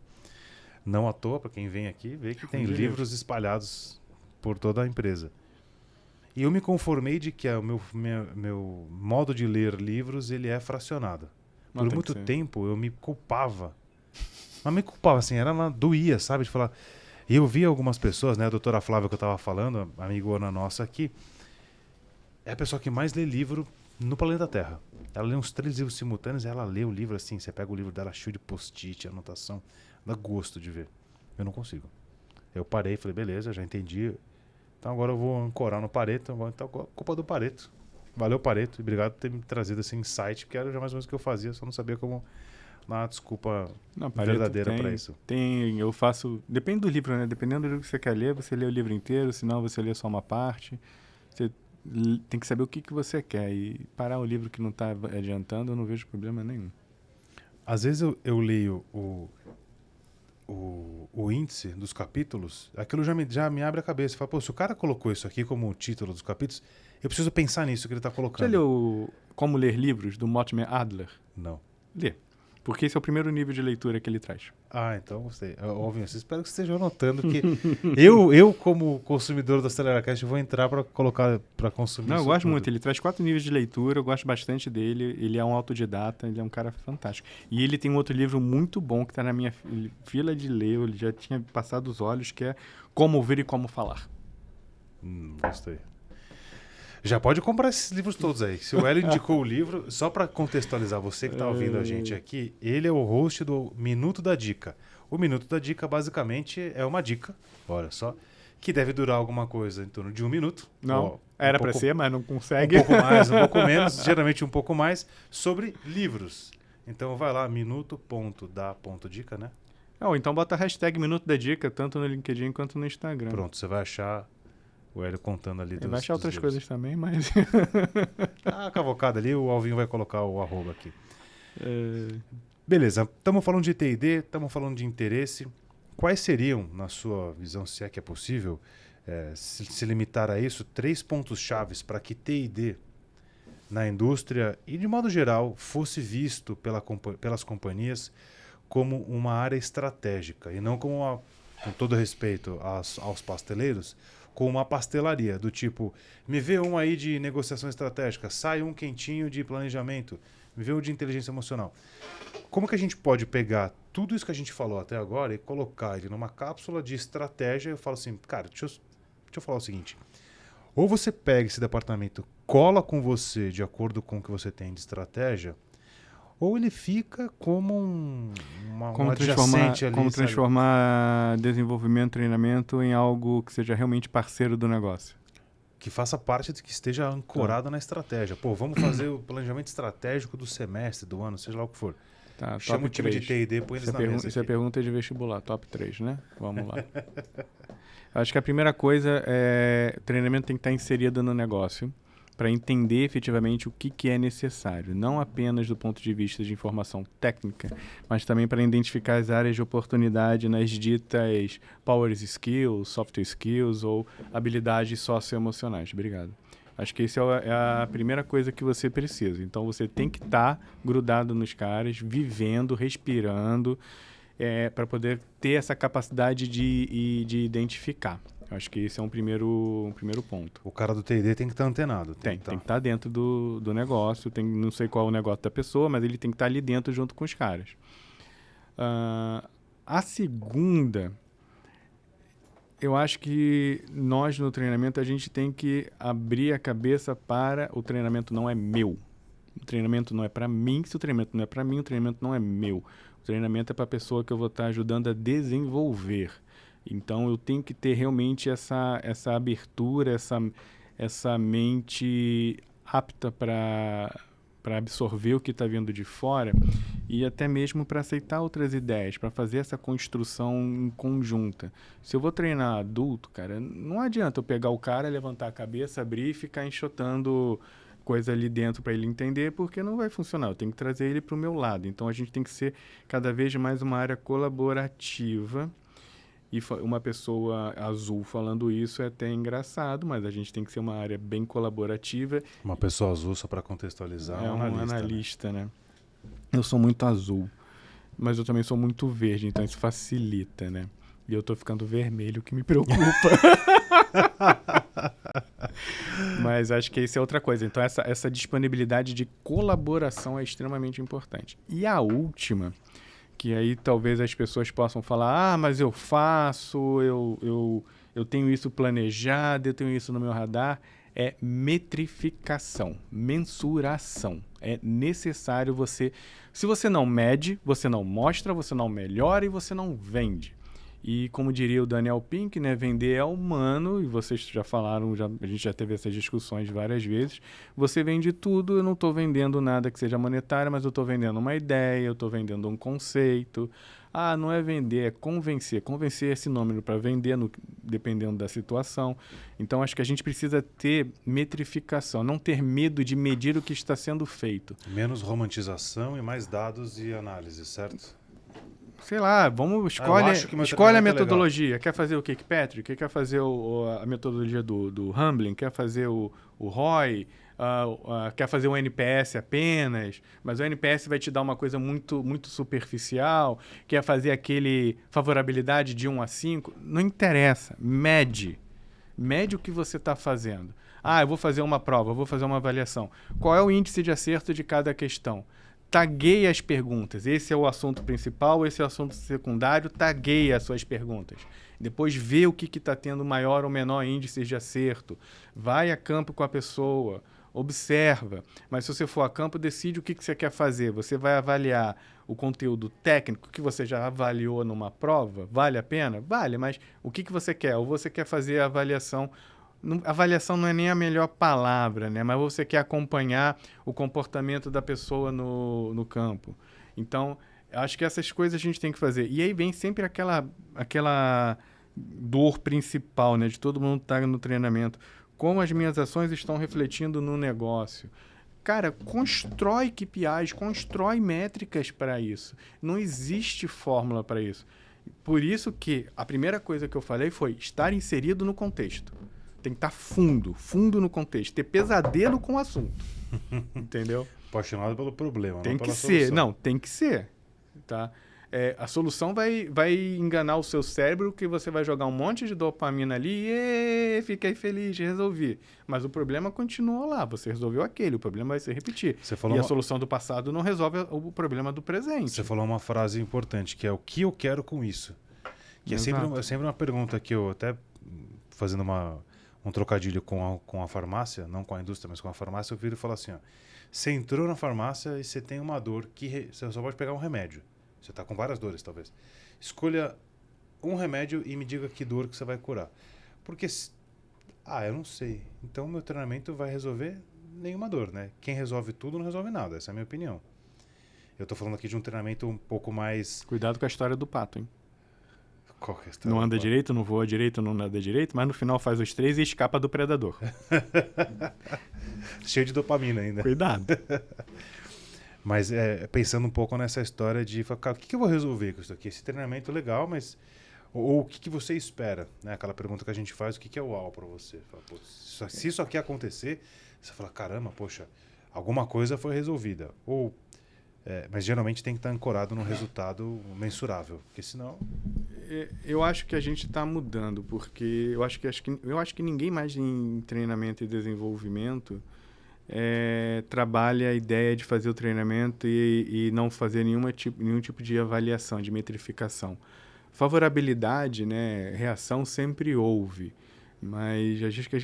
Não à toa, para quem vem aqui, vê que tem livros espalhados por toda a empresa. E eu me conformei de que o meu modo de ler livros, ele é fracionado. Por muito tempo eu me culpava. Mas me culpava, assim, doía, sabe? De falar. E eu vi algumas pessoas, né? A doutora Flávia que eu estava falando, amigona nossa aqui, é a pessoa que mais lê livro no planeta Terra. Ela lê uns 3 livros simultâneos e ela lê o livro assim, você pega o livro dela cheio de post-it, anotação, dá gosto de ver. Eu não consigo. Eu parei e falei, beleza, já entendi. Então agora eu vou ancorar no Pareto, então culpa do Pareto. Valeu, Pareto, e obrigado por ter me trazido esse insight, porque era já mais ou menos o que eu fazia, só não sabia como dar uma desculpa verdadeira para isso. Eu faço... Depende do livro, né? Dependendo do livro que você quer ler, você lê o livro inteiro, senão você lê só uma parte. Você tem que saber o que você quer. E parar o livro que não está adiantando, eu não vejo problema nenhum. Às vezes eu leio o índice dos capítulos, aquilo já me abre a cabeça. Fala, pô, se o cara colocou isso aqui como o título dos capítulos, eu preciso pensar nisso que ele está colocando. Já leu Como Ler Livros, do Mortimer Adler? Não. Lê. Porque esse é o primeiro nível de leitura que ele traz. Ah, então gostei. Óbvio, espero que você esteja anotando, porque eu, como consumidor da AceleraCast, vou entrar para colocar, para consumir. Não, eu gosto muito. Ele traz 4 níveis de leitura, eu gosto bastante dele. Ele é um autodidata, ele é um cara fantástico. E ele tem um outro livro muito bom que está na minha fila de ler, ele já tinha passado os olhos, que é Como Ouvir e Como Falar. Gostei. Já pode comprar esses livros todos aí. Se o Hélio indicou o livro, só para contextualizar você que está ouvindo a gente aqui, ele é o host do Minuto da Dica. O Minuto da Dica, basicamente, é uma dica, olha só, que deve durar alguma coisa em torno de 1 minuto. Não, era para ser, mas não consegue. Um pouco mais, um pouco menos, geralmente um pouco mais, sobre livros. Então vai lá, minuto.da.dica, né? Ou então bota a hashtag Minuto da Dica, tanto no LinkedIn quanto no Instagram. Pronto, você vai achar o Hélio contando ali. Vai achar outras coisas também, mas... A cavocada ali, o Alvinho vai colocar o arroba aqui. Beleza, estamos falando de T&D, estamos falando de interesse. Quais seriam, na sua visão, se é que é possível, se limitar a isso, 3 pontos chaves para que T&D na indústria e, de modo geral, fosse visto pelas companhias como uma área estratégica e não como, com todo respeito aos pasteleiros, como uma pastelaria, do tipo, me vê um aí de negociação estratégica, sai um quentinho de planejamento, me vê um de inteligência emocional. Como que a gente pode pegar tudo isso que a gente falou até agora e colocar ele numa cápsula de estratégia? Eu falo assim, cara, deixa eu falar o seguinte, ou você pega esse departamento, cola com você de acordo com o que você tem de estratégia, ou ele fica como um adjacente ali. Como transformar desenvolvimento, treinamento em algo que seja realmente parceiro do negócio. Que faça parte de que esteja ancorado na estratégia. Pô, vamos fazer o planejamento estratégico do semestre, do ano, seja lá o que for. Tá, chama o time de T&D, põe eles na mesa. Isso é pergunta de vestibular, top 3, né? Vamos lá. Acho que a primeira coisa é o treinamento tem que estar inserido no negócio para entender efetivamente o que é necessário, não apenas do ponto de vista de informação técnica, mas também para identificar as áreas de oportunidade nas ditas power skills, soft skills ou habilidades socioemocionais. Obrigado. Acho que essa é a primeira coisa que você precisa. Então, você tem que estar grudado nos caras, vivendo, respirando, para poder ter essa capacidade de identificar. Acho que esse é um primeiro ponto. O cara do T&D tem que estar antenado. Tem que estar dentro do negócio. Não sei qual é o negócio da pessoa, mas ele tem que estar ali dentro junto com os caras. A segunda, eu acho que nós no treinamento a gente tem que abrir a cabeça para o treinamento não é meu. O treinamento não é para mim. Se o treinamento não é para mim, o treinamento não é meu. O treinamento é para a pessoa que eu vou estar ajudando a desenvolver. Então, eu tenho que ter realmente essa abertura, essa mente apta para absorver o que está vindo de fora e até mesmo para aceitar outras ideias, para fazer essa construção em conjunta. Se eu vou treinar adulto, cara, não adianta eu pegar o cara, levantar a cabeça, abrir e ficar enxotando coisa ali dentro para ele entender, porque não vai funcionar. Eu tenho que trazer ele para o meu lado. Então, a gente tem que ser cada vez mais uma área colaborativa. E uma pessoa azul falando isso é até engraçado, mas a gente tem que ser uma área bem colaborativa. Uma pessoa azul, só para contextualizar, é um analista, né? Eu sou muito azul, mas eu também sou muito verde, então isso facilita, né? E eu tô ficando vermelho, o que me preocupa. Mas acho que isso é outra coisa. Então essa disponibilidade de colaboração é extremamente importante. E a última, que aí talvez as pessoas possam falar, mas eu faço, eu tenho isso planejado, eu tenho isso no meu radar, é metrificação, mensuração. É necessário você... Se você não mede, você não mostra, você não melhora e você não vende. E como diria o Daniel Pink, né, vender é humano, e vocês já falaram, a gente já teve essas discussões várias vezes, você vende tudo, eu não estou vendendo nada que seja monetário, mas eu estou vendendo uma ideia, eu estou vendendo um conceito. Não é vender, é convencer. Convencer é sinônimo para vender, dependendo da situação. Então, acho que a gente precisa ter metrificação, não ter medo de medir o que está sendo feito. Menos romantização e mais dados e análise, certo? Sei lá, escolhe a metodologia. Quer fazer o Kirkpatrick? Quer fazer a metodologia do Hamblin? Quer fazer o Roy? Quer fazer o NPS apenas? Mas o NPS vai te dar uma coisa muito, muito superficial. Quer fazer aquele favorabilidade de 1 a 5? Não interessa. Mede. Mede o que você está fazendo. Eu vou fazer uma prova, eu vou fazer uma avaliação. Qual é o índice de acerto de cada questão? tagueia as perguntas. Esse é o assunto principal, esse é o assunto secundário, tagueia as suas perguntas. Depois vê o que está tendo maior ou menor índice de acerto. Vai a campo com a pessoa, observa. Mas se você for a campo, decide o que você quer fazer. Você vai avaliar o conteúdo técnico que você já avaliou numa prova? Vale a pena? Vale, mas o que você quer? Ou você quer fazer a avaliação... Avaliação não é nem a melhor palavra, né? Mas você quer acompanhar o comportamento da pessoa no campo. Então, acho que essas coisas a gente tem que fazer. E aí vem sempre aquela dor principal, né? De todo mundo estar no treinamento. Como as minhas ações estão refletindo no negócio. Cara, constrói KPIs, constrói métricas para isso. Não existe fórmula para isso. Por isso que a primeira coisa que eu falei foi estar inserido no contexto. Tem que estar fundo no contexto. Ter pesadelo com o assunto. Entendeu? Apaixonado pelo problema, tem não que pela ser. solução. Não, tem que ser. Tá? A solução vai enganar o seu cérebro, que você vai jogar um monte de dopamina ali e fiquei feliz, resolvi. Mas o problema continua lá. Você resolveu aquele, o problema vai se repetir. A solução do passado não resolve o problema do presente. Você falou uma frase importante, que é o que eu quero com isso. Que é sempre uma pergunta que eu até fazendo um trocadilho com a farmácia, não com a indústria, mas com a farmácia, eu viro e falo assim, ó, você entrou na farmácia e você tem uma dor que você só pode pegar um remédio. Você está com várias dores, talvez. Escolha um remédio e me diga que dor que você vai curar. Porque, eu não sei. Então, meu treinamento vai resolver nenhuma dor, né? Quem resolve tudo não resolve nada. Essa é a minha opinião. Eu estou falando aqui de um treinamento um pouco mais... Cuidado com a história do pato, hein? Qual que é a história não do anda pato? direito, não voa direito, não nada direito, mas no final faz os 3 e escapa do predador. Cheio de dopamina ainda. Cuidado. Mas pensando um pouco nessa história de falar, o que eu vou resolver com isso aqui? Esse treinamento é legal, mas... Ou o que você espera? Né? Aquela pergunta que a gente faz, o que é o uau para você? Fala, se isso aqui acontecer, você fala, caramba, poxa, alguma coisa foi resolvida. Mas geralmente tem que estar ancorado num resultado mensurável, porque senão... Eu acho que a gente está mudando, porque eu acho que ninguém mais em treinamento e desenvolvimento trabalha a ideia de fazer o treinamento e não fazer nenhum tipo de avaliação, de metrificação. Favorabilidade, né, reação sempre houve, mas acho que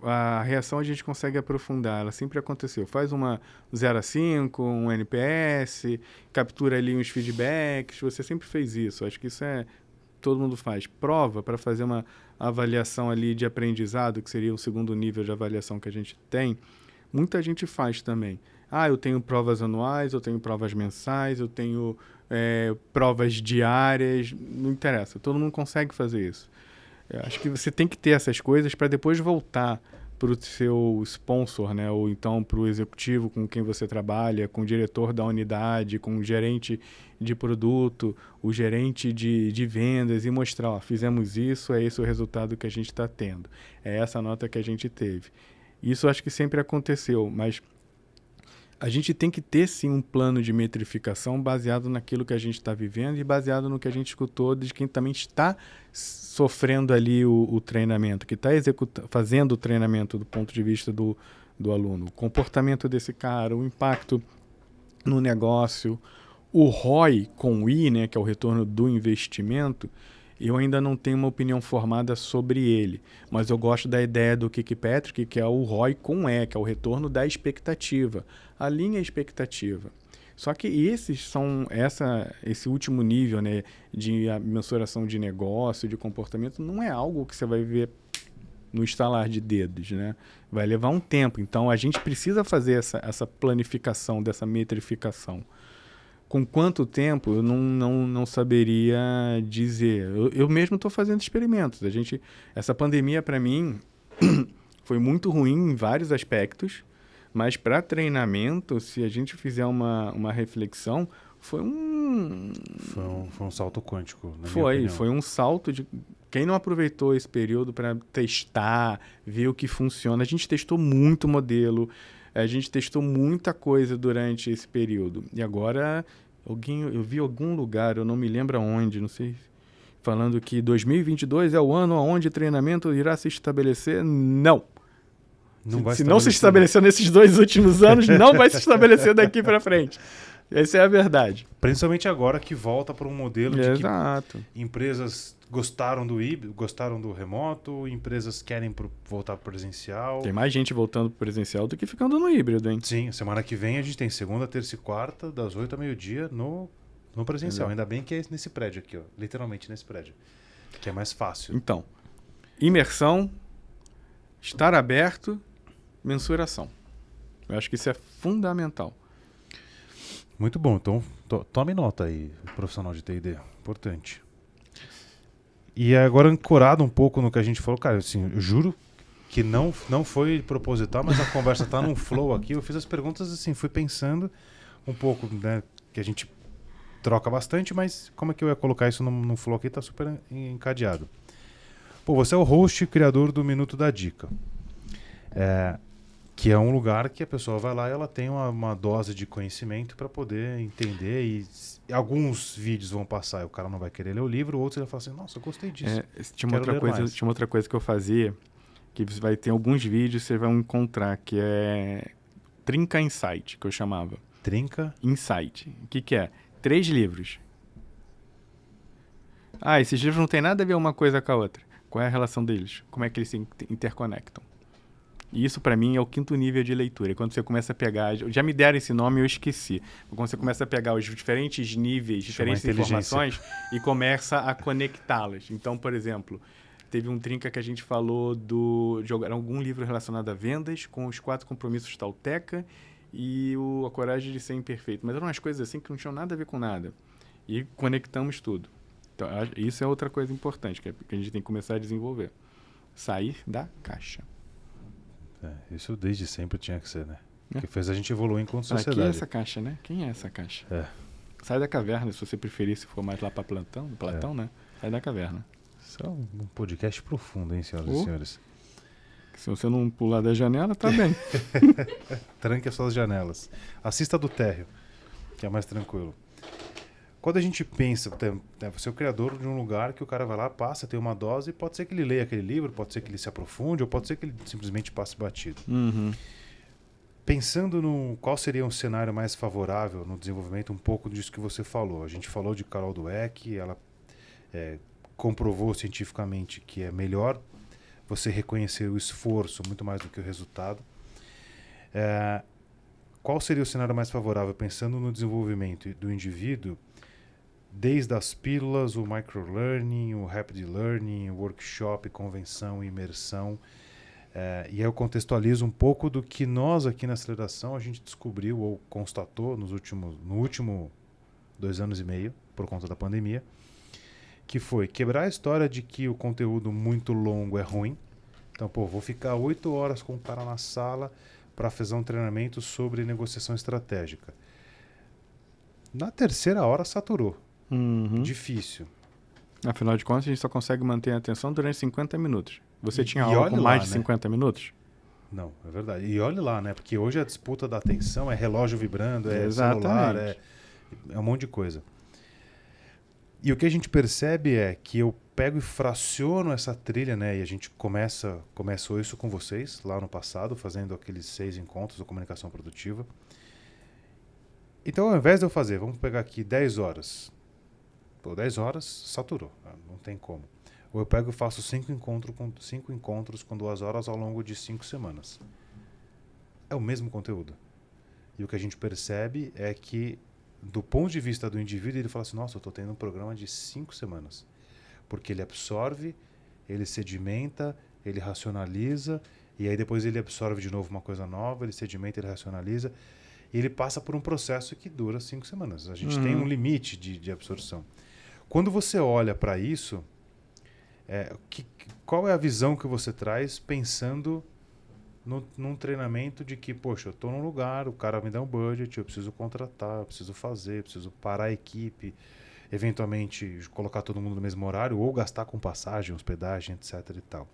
a reação a gente consegue aprofundar, ela sempre aconteceu. Faz uma 0 a 5, um NPS, captura ali uns feedbacks, você sempre fez isso. Acho que isso todo mundo faz. Prova para fazer uma avaliação ali de aprendizado, que seria o segundo nível de avaliação que a gente tem, muita gente faz também. Eu tenho provas anuais, eu tenho provas mensais, eu tenho provas diárias, não interessa, todo mundo consegue fazer isso. Eu acho que você tem que ter essas coisas para depois voltar para o seu sponsor, né? Ou então para o executivo com quem você trabalha, com o diretor da unidade, com o gerente de produto, o gerente de vendas e mostrar, fizemos isso, é esse o resultado que a gente está tendo. É essa a nota que a gente teve. Isso acho que sempre aconteceu, mas a gente tem que ter, sim, um plano de metrificação baseado naquilo que a gente está vivendo e baseado no que a gente escutou de quem também está sofrendo ali o treinamento, que está fazendo o treinamento do ponto de vista do aluno. O comportamento desse cara, o impacto no negócio, o ROI com I, né, que é o retorno do investimento, eu ainda não tenho uma opinião formada sobre ele, mas eu gosto da ideia do Kirkpatrick, que é o ROI com E, que é o retorno da expectativa. Alinha a expectativa. Só que esse último nível, né, de mensuração de negócio, de comportamento, não é algo que você vai ver no estalar de dedos, né? Vai levar um tempo. Então, a gente precisa fazer essa planificação, dessa metrificação. Com quanto tempo, eu não saberia dizer. Eu mesmo estou fazendo experimentos. Essa pandemia, para mim, foi muito ruim em vários aspectos, mas para treinamento, se a gente fizer uma reflexão, foi um salto quântico, na minha opinião. Foi um salto de... Quem não aproveitou esse período para testar, ver o que funciona? A gente testou muito modelo, a gente testou muita coisa durante esse período. E agora, eu vi algum lugar, eu não me lembro aonde, não sei, falando que 2022 é o ano onde o treinamento irá se estabelecer. Não. Se não se estabeleceu nesses 2 últimos anos, não vai se estabelecer daqui para frente. Essa é a verdade. Principalmente agora que volta para um modelo de que Exato. empresas gostaram do híbrido, gostaram do remoto, empresas querem voltar para presencial. Tem mais gente voltando pro presencial do que ficando no híbrido, hein? Sim, semana que vem a gente tem segunda, terça e quarta, das 8 ao meio-dia no presencial. Entendeu? Ainda bem que é nesse prédio aqui, ó, literalmente nesse prédio, que é mais fácil. Então, imersão, estar aberto, mensuração. Eu acho que isso é fundamental. Muito bom, então tome nota aí, profissional de TI&D, importante. E agora ancorado um pouco no que a gente falou, cara, assim, eu juro que não foi proposital, mas a conversa tá num flow aqui. Eu fiz as perguntas assim, fui pensando um pouco, né, que a gente troca bastante, mas como é que eu ia colocar isso num flow aqui? Tá super encadeado. Pô, você é o host e criador do Minuto da Dica. Que é um lugar que a pessoa vai lá e ela tem uma dose de conhecimento para poder entender. E alguns vídeos vão passar e o cara não vai querer ler o livro, outros ele vai falar assim, nossa, eu gostei disso. Tinha uma outra coisa que eu fazia, que você vai ter alguns vídeos, você vai encontrar, que é Trinca Insight, que eu chamava. Trinca? Insight. O que é? 3 livros. Ah, esses livros não tem nada a ver uma coisa com a outra. Qual é a relação deles? Como é que eles se interconectam? E isso, para mim, é o 5º nível de leitura. Quando você começa a pegar... Já me deram esse nome e eu esqueci. Quando você começa a pegar os diferentes níveis, diferentes informações e começa a conectá-las. Então, por exemplo, teve um trinca que a gente falou de algum livro relacionado a vendas com os 4 compromissos Tolteca e a coragem de ser imperfeito. Mas eram umas coisas assim que não tinham nada a ver com nada. E conectamos tudo. Então, isso é outra coisa importante que a gente tem que começar a desenvolver. Sair da caixa. Isso desde sempre tinha que ser, né? Que fez a gente evoluir enquanto sociedade. Aqui é essa caixa, né? Quem é essa caixa? Sai da caverna, se você preferir, se for mais lá para Platão, né? Sai da caverna. Isso é um podcast profundo, hein, senhoras e senhores? Se você não pular da janela, tá bem. Tranque as suas janelas. Assista do térreo, que é mais tranquilo. Quando a gente pensa, você é o criador de um lugar que o cara vai lá, passa, tem uma dose, pode ser que ele leia aquele livro, pode ser que ele se aprofunde, ou pode ser que ele simplesmente passe batido. Uhum. Pensando no qual seria um cenário mais favorável no desenvolvimento, um pouco disso que você falou. A gente falou de Carol Dweck, ela comprovou cientificamente que é melhor você reconhecer o esforço muito mais do que o resultado. Qual seria o cenário mais favorável, pensando no desenvolvimento do indivíduo, desde as pílulas, o microlearning, o rapid learning, o workshop, convenção, imersão. E aí eu contextualizo um pouco do que nós aqui na aceleração a gente descobriu ou constatou no último 2 anos e meio, por conta da pandemia, que foi quebrar a história de que o conteúdo muito longo é ruim. Então, vou ficar 8 horas com o cara na sala para fazer um treinamento sobre negociação estratégica. Na 3ª hora saturou. Uhum. Difícil. Afinal de contas, a gente só consegue manter a atenção durante 50 minutos. Você tinha aula com mais de 50 minutos? Não, é verdade. E olhe lá, né? Porque hoje a disputa da atenção é relógio vibrando, é Exatamente. celular, é um monte de coisa. E o que a gente percebe é que eu pego e fraciono essa trilha, né? E a gente começou isso com vocês lá no passado, fazendo aqueles 6 encontros da comunicação produtiva. Então, ao invés de eu fazer, vamos pegar aqui 10 horas. 10 horas, saturou. Não tem como. Ou eu pego e faço 5 encontros com 2 horas ao longo de 5 semanas. É o mesmo conteúdo. E o que a gente percebe é que, do ponto de vista do indivíduo, ele fala assim, nossa, eu estou tendo um programa de 5 semanas. Porque ele absorve, ele sedimenta, ele racionaliza, e aí depois ele absorve de novo uma coisa nova, ele sedimenta, ele racionaliza, e ele passa por um processo que dura 5 semanas. A gente tem um limite de absorção. Quando você olha para isso, qual é a visão que você traz pensando num treinamento de que, poxa, eu estou num lugar, o cara me dá um budget, eu preciso contratar, eu preciso fazer, eu preciso parar a equipe, eventualmente colocar todo mundo no mesmo horário, ou gastar com passagem, hospedagem, etc. e tal.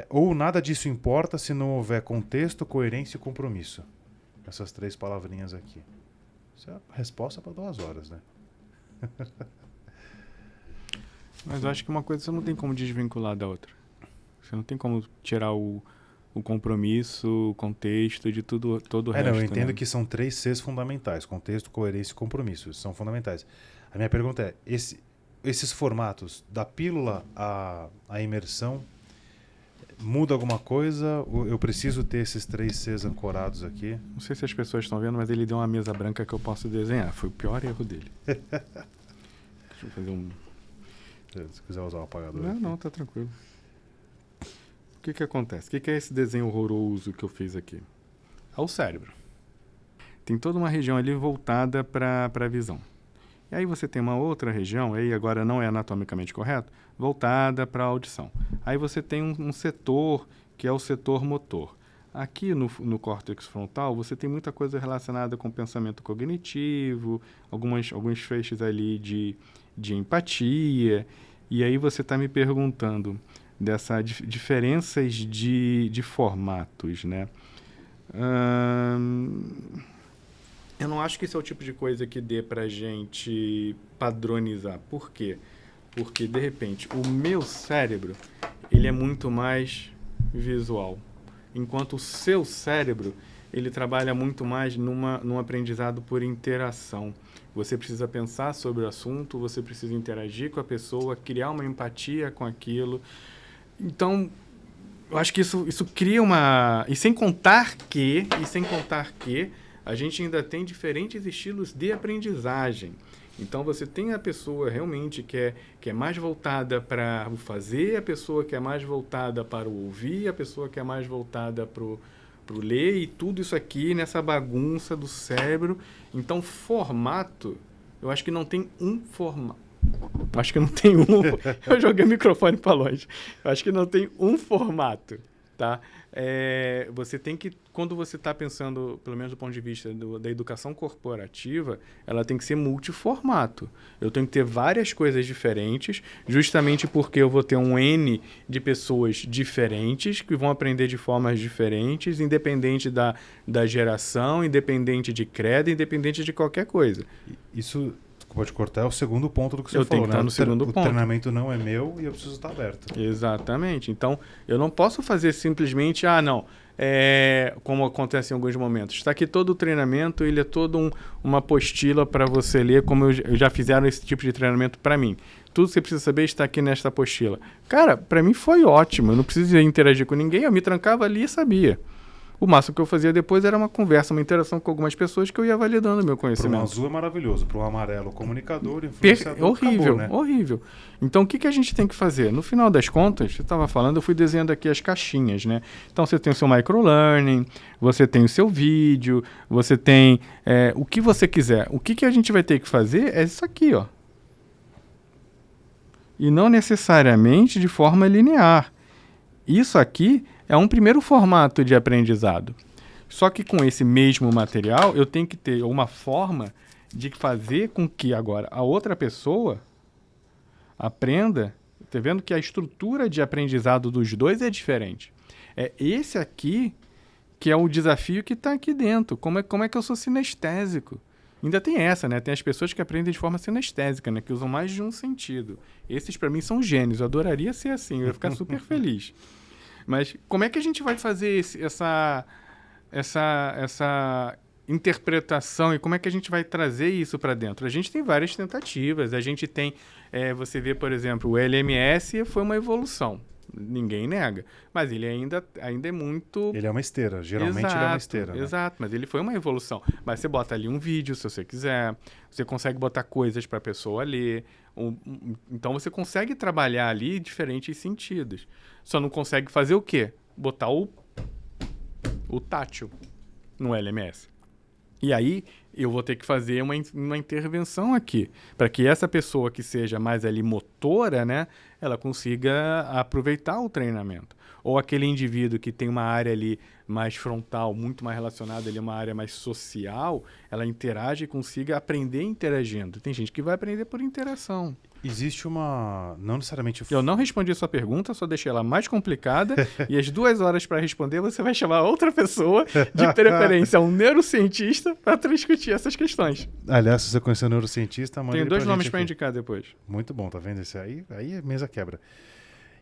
Ou nada disso importa se não houver contexto, coerência e compromisso. Essas 3 palavrinhas aqui. Isso é a resposta para 2 horas, né? Mas eu acho que uma coisa você não tem como desvincular da outra. Você não tem como tirar o compromisso, o contexto de todo o resto. Não, eu entendo né? que são 3 Cs fundamentais: contexto, coerência e compromisso. São fundamentais. A minha pergunta é, esses formatos, da pílula à imersão, muda alguma coisa? Ou eu preciso ter esses 3 Cs ancorados aqui? Não sei se as pessoas estão vendo, mas ele deu uma mesa branca que eu posso desenhar. Foi o pior erro dele. Deixa eu fazer um... Se quiser usar o apagador. Não, tá tranquilo. O que acontece? O que é esse desenho horroroso que eu fiz aqui? É o cérebro. Tem toda uma região ali voltada para a visão. E aí você tem uma outra região, aí agora não é anatomicamente correto, voltada para a audição. Aí você tem um setor que é o setor motor. Aqui no córtex frontal você tem muita coisa relacionada com pensamento cognitivo, alguns feixes ali de empatia. E aí você está me perguntando dessas diferenças de formatos, né? Eu não acho que esse é o tipo de coisa que dê pra gente padronizar. Por quê? Porque, de repente, o meu cérebro, ele é muito mais visual. Enquanto o seu cérebro, ele trabalha muito mais num aprendizado por interação. Você precisa pensar sobre o assunto, você precisa interagir com a pessoa, criar uma empatia com aquilo. Então, eu acho que isso cria uma... E sem contar que a gente ainda tem diferentes estilos de aprendizagem. Então, você tem a pessoa realmente que é mais voltada para o fazer, a pessoa que é mais voltada para o ouvir, a pessoa que é mais voltada para o ler, e tudo isso aqui nessa bagunça do cérebro. Então, formato, eu acho que não tem um formato. Acho que não tem um... Eu joguei o microfone para longe. Eu acho que não tem um formato, tá? Você tem que, quando você está pensando, pelo menos do ponto de vista da educação corporativa, ela tem que ser multiformato. Eu tenho que ter várias coisas diferentes, justamente porque eu vou ter um N de pessoas diferentes, que vão aprender de formas diferentes, independente da geração, independente de credo, independente de qualquer coisa. Isso... Pode cortar, é o segundo ponto do que você eu falou, tenho que estar no segundo ponto. O treinamento não é meu e eu preciso estar aberto. Exatamente. Então, eu não posso fazer simplesmente, como acontece em alguns momentos. Está aqui todo o treinamento, ele é todo uma apostila para você ler, como já fizeram esse tipo de treinamento para mim. Tudo que você precisa saber está aqui nesta apostila. Cara, para mim foi ótimo, eu não precisei interagir com ninguém, eu me trancava ali e sabia. O máximo que eu fazia depois era uma conversa, uma interação com algumas pessoas que eu ia validando o meu conhecimento. Para um azul é maravilhoso, para um amarelo comunicador, influenciador, horrível, acabou, né? Horrível. Então, o que a gente tem que fazer? No final das contas, você estava falando, eu fui desenhando aqui as caixinhas, né? Então, você tem o seu microlearning, você tem o seu vídeo, você tem o que você quiser. O que a gente vai ter que fazer é isso aqui, ó. E não necessariamente de forma linear. Isso aqui é um primeiro formato de aprendizado. Só que com esse mesmo material, eu tenho que ter uma forma de fazer com que agora a outra pessoa aprenda. Tá vendo que a estrutura de aprendizado dos dois é diferente. É esse aqui que é o desafio que está aqui dentro. Como é que eu sou sinestésico? Ainda tem essa, né? Tem as pessoas que aprendem de forma sinestésica, né? Que usam mais de um sentido. Esses, para mim, são gênios. Eu adoraria ser assim. Eu ia ficar super feliz. Mas como é que a gente vai fazer essa interpretação e como é que a gente vai trazer isso para dentro? A gente tem várias tentativas. A gente tem, você vê, por exemplo, o LMS foi uma evolução. Ninguém nega. Mas ele ainda é muito... Ele é uma esteira. Geralmente ele é uma esteira. Né? Exato, mas ele foi uma evolução. Mas você bota ali um vídeo, se você quiser. Você consegue botar coisas para a pessoa ler. Então, você consegue trabalhar ali diferentes sentidos. Só não consegue fazer o quê? Botar o tátil no LMS. E aí, eu vou ter que fazer uma intervenção aqui, para que essa pessoa que seja mais ali motora, né, ela consiga aproveitar o treinamento. Ou aquele indivíduo que tem uma área ali mais frontal, muito mais relacionada ali a uma área mais social, ela interage e consiga aprender interagindo. Tem gente que vai aprender por interação. Existe uma... Não necessariamente... Eu não respondi a sua pergunta, só deixei ela mais complicada. E as 2 horas para responder, você vai chamar outra pessoa, de preferência um neurocientista, para discutir essas questões. Aliás, se você conhecer um neurocientista... Tem 2 nomes para indicar depois. Muito bom, tá vendo? Esse aí a mesa quebra.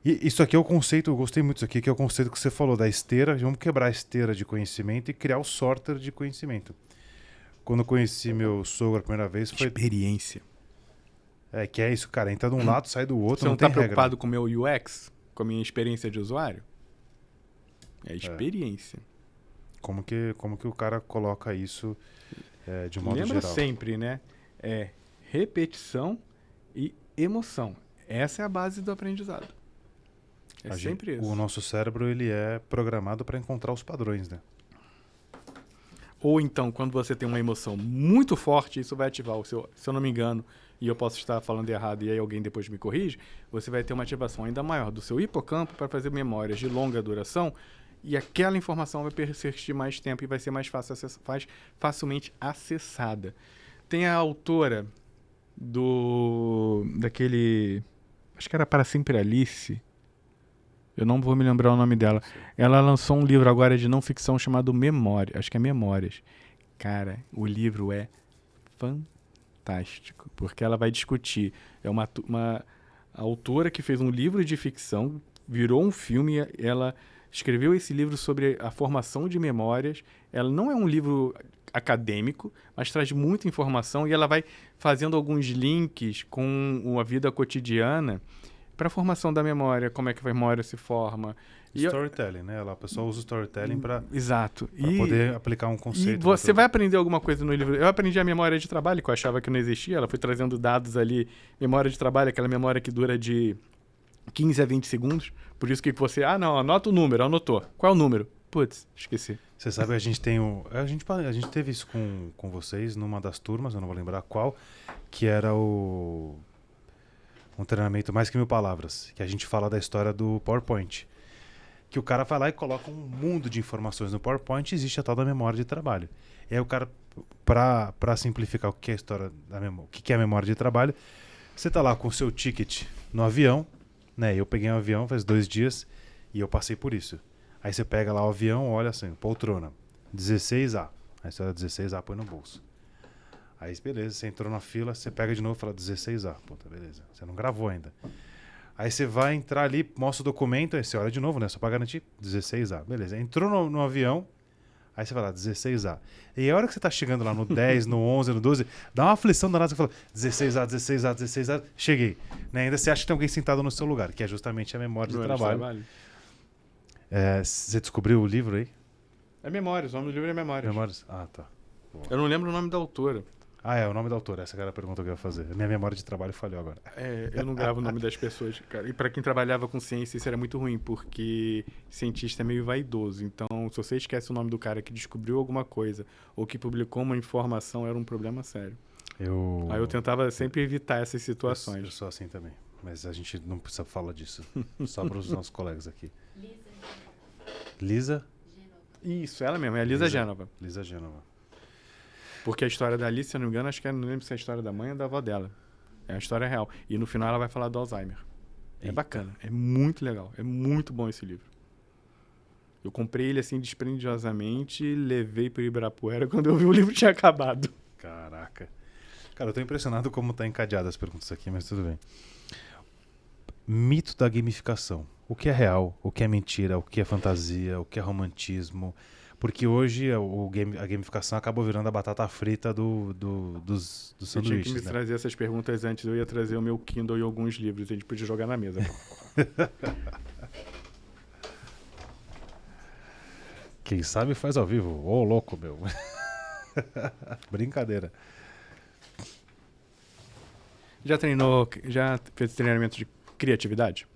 E isso aqui é o conceito, eu gostei muito disso aqui, que é o conceito que você falou da esteira. Vamos quebrar a esteira de conhecimento e criar o sorter de conhecimento. Quando eu conheci meu sogro a primeira vez, foi... Experiência. Que é isso, cara. Entra de um lado, sai do outro, Você não tem está preocupado regra. com o meu UX? Com a minha experiência de usuário? É experiência. Como que o cara coloca isso de modo Lembra geral? sempre, né? É repetição e emoção. Essa é a base do aprendizado. É sempre isso. O nosso cérebro, ele é programado para encontrar os padrões, né? Ou então, quando você tem uma emoção muito forte, isso vai ativar o seu... Se eu não me engano, e eu posso estar falando errado e aí alguém depois me corrige, você vai ter uma ativação ainda maior do seu hipocampo para fazer memórias de longa duração e aquela informação vai persistir mais tempo e vai ser mais facilmente acessada. Tem a autora daquele... Acho que era Para Sempre Alice. Eu não vou me lembrar o nome dela. Ela lançou um livro agora de não ficção chamado Memória. Acho que é Memórias. Cara, o livro é fantástico. Porque ela vai discutir. É uma autora que fez um livro de ficção, virou um filme. Ela escreveu esse livro sobre a formação de memórias. Ela não é um livro acadêmico, mas traz muita informação. E ela vai fazendo alguns links com a vida cotidiana para a formação da memória, como é que a memória se forma. Storytelling, né? A pessoa usa o storytelling para poder aplicar um conceito. E você vai aprender alguma coisa no livro. Eu aprendi a memória de trabalho, que eu achava que não existia. Ela foi trazendo dados ali. Memória de trabalho, aquela memória que dura de 15 a 20 segundos. Por isso que você... não, anota o número, anotou. Qual é o número? Putz, esqueci. Você sabe, a gente tem a gente teve isso com vocês numa das turmas, eu não vou lembrar qual, que era um treinamento mais que 1000 palavras, que a gente fala da história do PowerPoint. Que o cara vai lá e coloca um mundo de informações no PowerPoint e existe a tal da memória de trabalho. E aí o cara, para simplificar o que é a história da memória, o que é a memória de trabalho, você tá lá com o seu ticket no avião, né? Eu peguei um avião faz 2 dias e eu passei por isso. Aí você pega lá o avião, olha assim, poltrona, 16A. Aí você olha 16A, põe no bolso. Aí, beleza, você entrou na fila, você pega de novo e fala 16A. Puta, beleza. Você não gravou ainda. Aí você vai entrar ali, mostra o documento, aí você olha de novo, né? Só pra garantir, 16A. Beleza. Entrou no avião, aí você vai lá, 16A. E a hora que você tá chegando lá no 10, no 11, no 12, dá uma aflição danada, você fala 16A, 16A, 16A, cheguei. Né? Ainda você acha que tem alguém sentado no seu lugar, que é justamente a memória de trabalho. Você descobriu o livro aí? É Memórias, o nome do livro é Memórias. Memórias? Ah, tá. Boa. Eu não lembro o nome da autora. É o nome da autora. Essa era a pergunta que eu ia fazer. A minha memória de trabalho falhou agora. Eu não gravo o nome das pessoas, cara. E para quem trabalhava com ciência, isso era muito ruim, porque cientista é meio vaidoso. Então, se você esquece o nome do cara que descobriu alguma coisa ou que publicou uma informação, era um problema sério. Aí eu tentava sempre evitar essas situações. Eu sou assim também. Mas a gente não precisa falar disso. Só para os nossos colegas aqui. Lisa? Isso, ela mesma. É a Lisa Gênova. Lisa Gênova. Porque a história da Alice, se eu não me engano, acho que não lembro se é a história da mãe ou da avó dela. É a história real. E no final ela vai falar do Alzheimer. É bacana. É muito legal. É muito bom esse livro. Eu comprei ele assim despretendiosamente, levei para o Ibirapuera quando eu vi o livro tinha acabado. Caraca. Cara, eu tô impressionado como tá encadeado as perguntas aqui, mas tudo bem. Mito da gamificação. O que é real? O que é mentira? O que é fantasia? O que é romantismo? Porque hoje a gamificação acabou virando a batata frita dos sanduíches. Eu tinha que me trazer essas perguntas antes. Eu ia trazer o meu Kindle e alguns livros. A gente podia jogar na mesa. Quem sabe faz ao vivo. Ô, louco, meu. Brincadeira. Já fez treinamento de criatividade?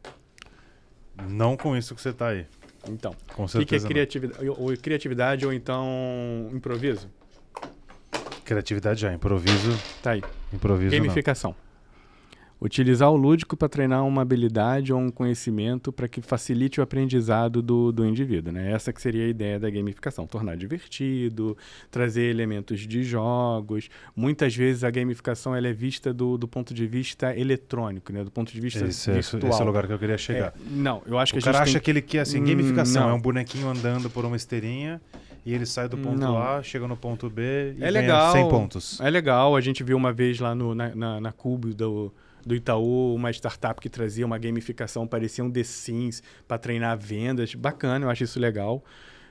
Não com isso que você tá aí. Então, com certeza. O que é criatividade? Ou criatividade ou então improviso? Criatividade já, improviso. Tá aí. Improviso gamificação. Utilizar o lúdico para treinar uma habilidade ou um conhecimento para que facilite o aprendizado do indivíduo, né? Essa que seria a ideia da gamificação. Tornar divertido, trazer elementos de jogos. Muitas vezes a gamificação ela é vista do ponto de vista eletrônico, né? Do ponto de vista virtual. Esse é o lugar que eu queria chegar. Não, eu acho que o cara acha que ele quer, assim, gamificação é um bonequinho andando por uma esteirinha e ele sai do ponto A, chega no ponto B e ganha 100 pontos. É legal, a gente viu uma vez lá na Cubo do Itaú, uma startup que trazia uma gamificação, parecia um The Sims para treinar vendas. Bacana, eu acho isso legal.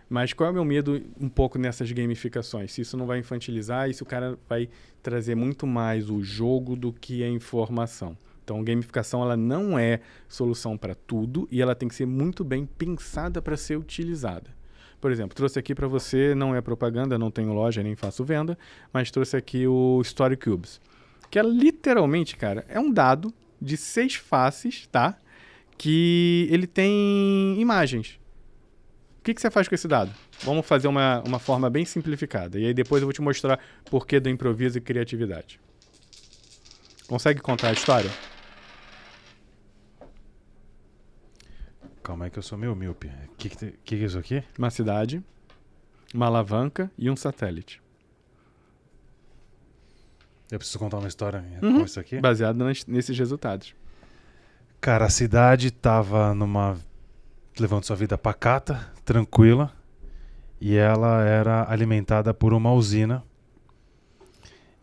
Mas qual é o meu medo um pouco nessas gamificações? Se isso não vai infantilizar e se o cara vai trazer muito mais o jogo do que a informação. Então, gamificação ela não é solução para tudo e ela tem que ser muito bem pensada para ser utilizada. Por exemplo, trouxe aqui para você, não é propaganda, não tenho loja, nem faço venda, mas trouxe aqui o Story Cubes, que é literalmente, cara, é um dado de 6 faces, tá? Que ele tem imagens. O que você faz com esse dado? Vamos fazer uma forma bem simplificada. E aí depois eu vou te mostrar porquê do improviso e criatividade. Consegue contar a história? Calma aí que eu sou meio míope. O que é isso aqui? Uma cidade, uma alavanca e um satélite. Eu preciso contar uma história com isso aqui? Baseado nesses resultados. Cara, a cidade tava levando sua vida pacata, tranquila, e ela era alimentada por uma usina.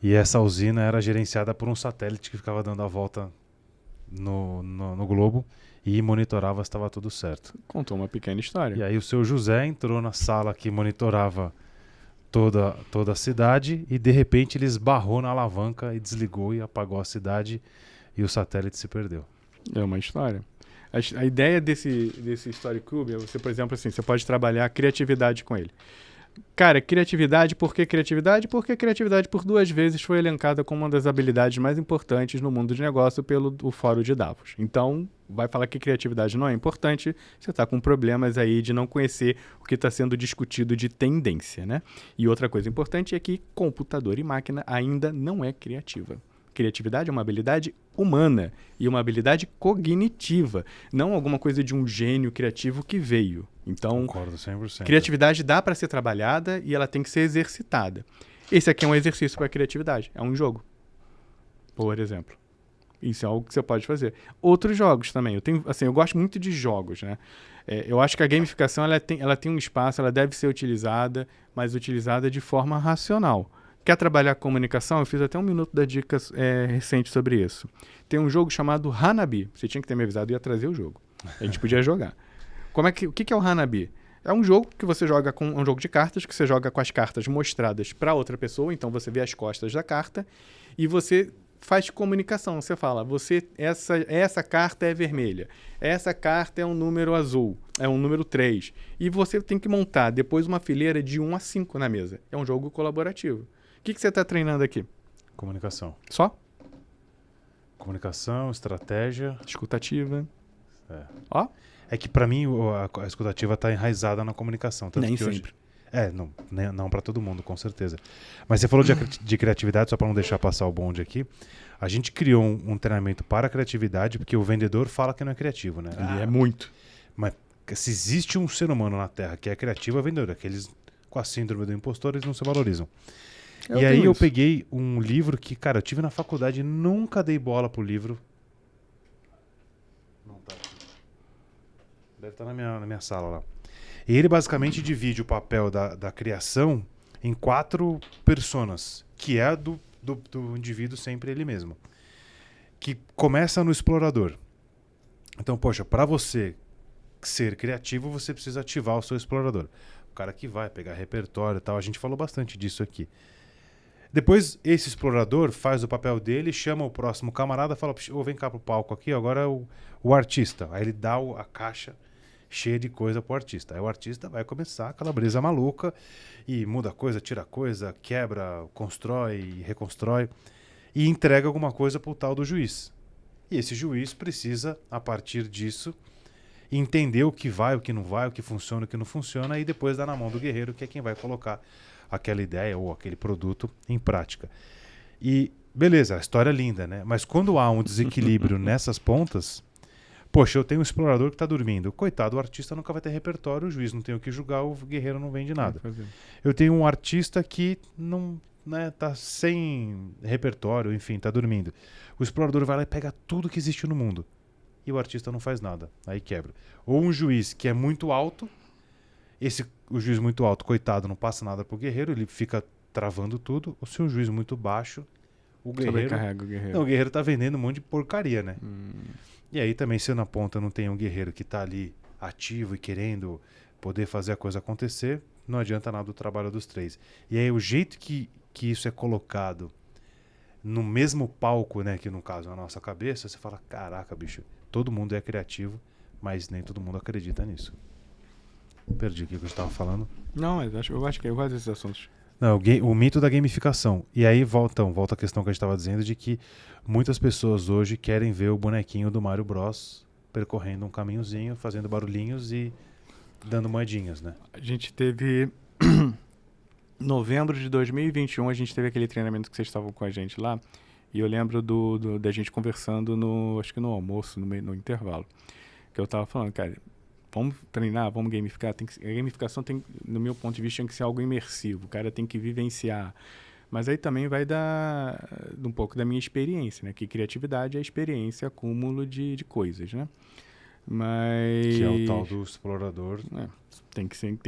E essa usina era gerenciada por um satélite que ficava dando a volta no globo e monitorava se estava tudo certo. Contou uma pequena história. E aí o seu José entrou na sala que monitorava toda a cidade e de repente ele esbarrou na alavanca e desligou e apagou a cidade e o satélite se perdeu. É uma história. A ideia desse Story Cube é você, por exemplo, assim, você pode trabalhar a criatividade com ele. Cara, criatividade, por que criatividade? Porque criatividade por 2 vezes foi elencada como uma das habilidades mais importantes no mundo de negócio pelo Fórum de Davos. Então, vai falar que criatividade não é importante, você está com problemas aí de não conhecer o que está sendo discutido de tendência, né? E outra coisa importante é que computador e máquina ainda não é criativa. Criatividade é uma habilidade humana e uma habilidade cognitiva, não alguma coisa de um gênio criativo que veio. Então, concordo 100%. Criatividade dá para ser trabalhada e ela tem que ser exercitada. Esse aqui é um exercício para criatividade, é um jogo, por exemplo. Isso é algo que você pode fazer. Outros jogos também. Eu gosto muito de jogos, né? Eu acho que a gamificação ela tem um espaço, ela deve ser utilizada, mas utilizada de forma racional. Quer trabalhar comunicação? Eu fiz até 1 minuto da dica recente sobre isso. Tem um jogo chamado Hanabi. Você tinha que ter me avisado, eu ia trazer o jogo. A gente podia jogar. O que é o Hanabi? É um jogo que você joga com um jogo de cartas, que você joga com as cartas mostradas para outra pessoa, então você vê as costas da carta e você faz comunicação. Você fala, essa carta é vermelha, essa carta é um número azul, é um número 3. E você tem que montar depois uma fileira de 1 a 5 na mesa. É um jogo colaborativo. O que você está treinando aqui? Comunicação. Só? Comunicação, estratégia. Escutativa. Ó. É que pra mim a escutativa tá enraizada na comunicação. Tanto Nem que sempre. Não para todo mundo, com certeza. Mas você falou de criatividade, só para não deixar passar o bonde aqui. A gente criou um treinamento para a criatividade, porque o vendedor fala que não é criativo, né? Ele é muito. Mas se existe um ser humano na Terra que é criativo, é o vendedor. Aqueles com a síndrome do impostor, eles não se valorizam. E aí eu peguei um livro que, cara, eu tive na faculdade e nunca dei bola pro livro. Não tá aqui. Deve estar na minha sala lá. E ele basicamente divide o papel da criação em 4 personas, que é do indivíduo sempre ele mesmo. Que começa no explorador. Então, poxa, para você ser criativo, você precisa ativar o seu explorador. O cara que vai pegar repertório e tal, a gente falou bastante disso aqui. Depois, esse explorador faz o papel dele, chama o próximo camarada, fala, vem cá pro palco aqui, agora é o artista. Aí ele dá a caixa cheia de coisa pro artista. Aí o artista vai começar aquela brisa maluca e muda coisa, tira coisa, quebra, constrói, reconstrói e entrega alguma coisa pro tal do juiz. E esse juiz precisa, a partir disso, entender o que vai, o que não vai, o que funciona, o que não funciona e depois dar na mão do guerreiro, que é quem vai colocar aquela ideia ou aquele produto em prática. E beleza, a história é linda, né? Mas quando há um desequilíbrio nessas pontas, poxa, eu tenho um explorador que está dormindo. Coitado, o artista nunca vai ter repertório, o juiz não tem o que julgar, o guerreiro não vende nada. Eu tenho um artista que não, né, tá sem repertório, enfim, tá dormindo. O explorador vai lá e pega tudo que existe no mundo. E o artista não faz nada, aí quebra. Ou um juiz que é muito alto, o juiz muito alto, coitado, não passa nada pro guerreiro, ele fica travando tudo. Ou se um juiz muito baixo, o guerreiro... Sobrecarrega o guerreiro. Não, o guerreiro tá vendendo um monte de porcaria, né? E aí também, se na ponta não tem um guerreiro que tá ali ativo e querendo poder fazer a coisa acontecer, não adianta nada o trabalho dos três. E aí o jeito que isso é colocado no mesmo palco, né, que no caso é a nossa cabeça, você fala, caraca, bicho, todo mundo é criativo, mas nem todo mundo acredita nisso. Perdi o que eu estava falando. Não, eu acho que eu gosto desses assuntos. Não, o mito da gamificação. E aí volta a questão que a gente estava dizendo de que muitas pessoas hoje querem ver o bonequinho do Mario Bros percorrendo um caminhozinho, fazendo barulhinhos e dando moedinhas, né? A gente teve... Novembro de 2021, a gente teve aquele treinamento que vocês estavam com a gente lá, e eu lembro da gente conversando acho que no almoço, no intervalo, que eu tava falando, cara, vamos treinar, vamos gamificar, a gamificação tem, no meu ponto de vista, tem que ser algo imersivo, o cara tem que vivenciar, mas aí também vai dar um pouco da minha experiência, né, que criatividade é experiência, acúmulo de coisas, né, mas... Que é o tal do explorador. Tem que ser.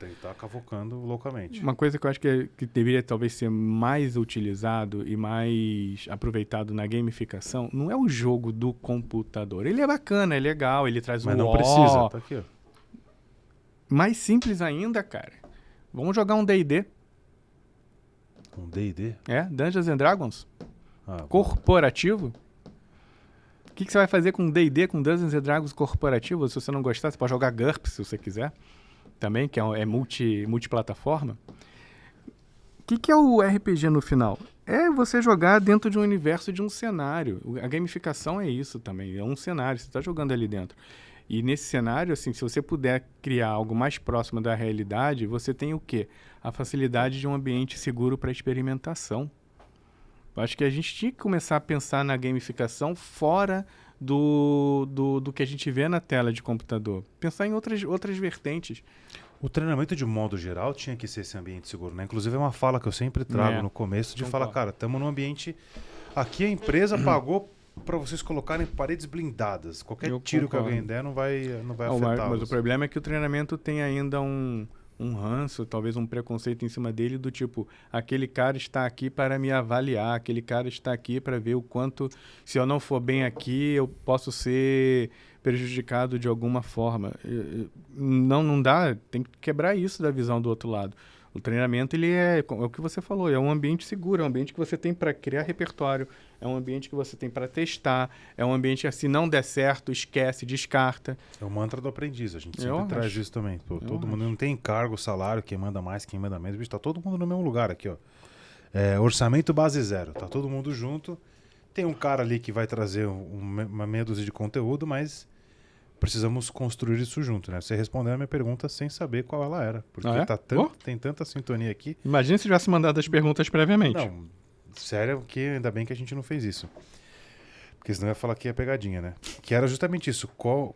Tem que estar cavocando loucamente. Uma coisa que eu acho que deveria talvez ser mais utilizado e mais aproveitado na gamificação não é o jogo do computador. Ele é bacana, é legal, ele traz Mas um não precisa, tá aqui, ó. Mais simples ainda, cara. Vamos jogar um D&D. Um D&D? Dungeons and Dragons. Ah, Corporativo. O que você vai fazer com D&D, com Dungeons and Dragons corporativo? Se você não gostar, você pode jogar GURPS, se você quiser. Também, que é multiplataforma. O que é o RPG no final? É você jogar dentro de um universo, de um cenário. A gamificação é isso também, é um cenário, você está jogando ali dentro. E nesse cenário, assim, se você puder criar algo mais próximo da realidade, você tem o quê? A facilidade de um ambiente seguro para experimentação. Eu acho que a gente tinha que começar a pensar na gamificação fora do que a gente vê na tela de computador. Pensar em outras vertentes. O treinamento de modo geral tinha que ser esse ambiente seguro, né? Inclusive é uma fala que eu sempre trago no começo de falar, cara, estamos num ambiente... Aqui a empresa pagou para vocês colocarem paredes blindadas. Qualquer tiro que alguém der não vai afetá-los. Mas o problema é que o treinamento tem ainda um ranço, talvez um preconceito em cima dele do tipo, aquele cara está aqui para me avaliar, aquele cara está aqui para ver o quanto, se eu não for bem aqui, eu posso ser prejudicado de alguma forma. Não dá, tem que quebrar isso da visão do outro lado. O treinamento, ele é o que você falou, é um ambiente seguro, é um ambiente que você tem para criar repertório, é um ambiente que você tem para testar, é um ambiente que, se não der certo, esquece, descarta. É o mantra do aprendiz, a gente sempre traz isso também. Pô, todo mundo não tem cargo, salário, quem manda mais, quem manda menos, bicho, tá todo mundo no mesmo lugar aqui, ó. Orçamento base zero, tá todo mundo junto. Tem um cara ali que vai trazer uma meia dúzia de conteúdo, mas precisamos construir isso junto, né? Você respondeu a minha pergunta sem saber qual ela era. Porque tem tanta sintonia aqui. Imagina se tivesse mandado as perguntas previamente. Não, sério, que ainda bem que a gente não fez isso. Porque senão eu ia falar que é pegadinha, né? Que era justamente isso. Com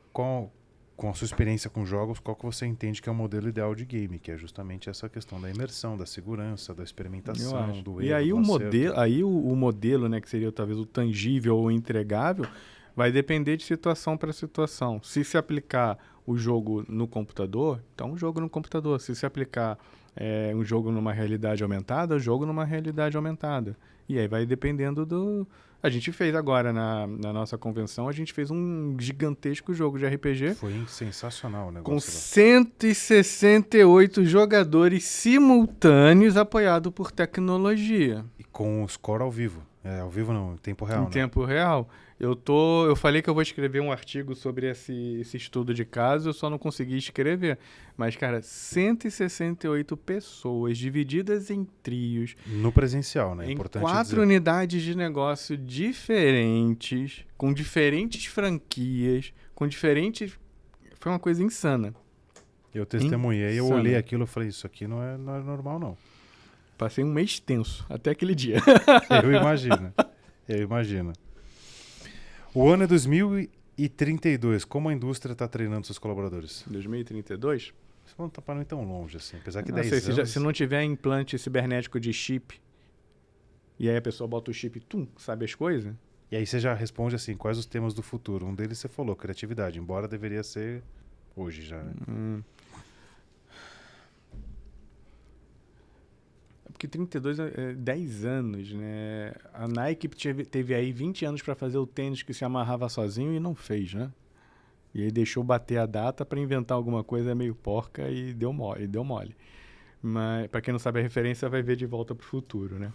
a sua experiência com jogos, qual que você entende que é o modelo ideal de game? Que é justamente essa questão da imersão, da segurança, da experimentação, do erro, e aí o modelo, né, que seria talvez o tangível ou entregável, vai depender de situação para situação. Se aplicar o jogo no computador, então um jogo no computador. Se aplicar um jogo numa realidade aumentada, jogo numa realidade aumentada. E aí vai dependendo do... A gente fez agora na nossa convenção, a gente fez um gigantesco jogo de RPG. Foi sensacional o negócio. Com 168 jogadores simultâneos, apoiado por tecnologia. E com o score ao vivo. Ao vivo não, em tempo real, Em tempo real. Eu falei que eu vou escrever um artigo sobre esse estudo de caso, eu só não consegui escrever. Mas, cara, 168 pessoas divididas em trios. No presencial, né? Em Importante 4 dizer. unidades de negócio diferentes, com diferentes franquias, com diferentes... Foi uma coisa insana. Eu testemunhei, eu olhei aquilo e falei, isso aqui não é normal, não. Passei um mês tenso, até aquele dia. Eu imagino. O ano é 2032. Como a indústria está treinando seus colaboradores? 2032? Você não está parando tão longe assim. Apesar que Não 10 sei, anos... se não tiver implante cibernético de chip, e aí a pessoa bota o chip, sabe as coisas? E aí você já responde assim, quais os temas do futuro? Um deles você falou, criatividade. Embora deveria ser hoje já, né? porque 32 é 10 anos, né? A Nike teve aí 20 anos para fazer o tênis que se amarrava sozinho e não fez, né? E aí deixou bater a data para inventar alguma coisa meio porca e deu mole. Mas para quem não sabe a referência, vai ver De Volta para o Futuro, né?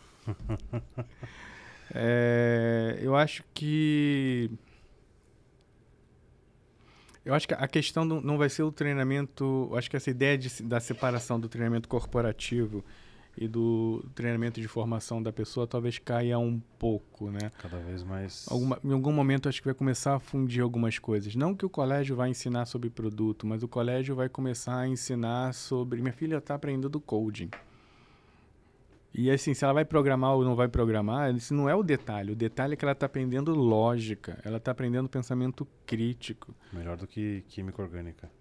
Eu acho que a questão não vai ser o treinamento. Eu acho que essa ideia da separação do treinamento corporativo e do treinamento de formação da pessoa talvez caia um pouco, né? Cada vez mais... Em algum momento acho que vai começar a fundir algumas coisas. Não que o colégio vai ensinar sobre produto, mas o colégio vai começar a ensinar sobre... Minha filha está aprendendo coding. E assim, se ela vai programar ou não vai programar, isso não é o detalhe. O detalhe é que ela está aprendendo lógica, ela está aprendendo pensamento crítico. Melhor do que química orgânica.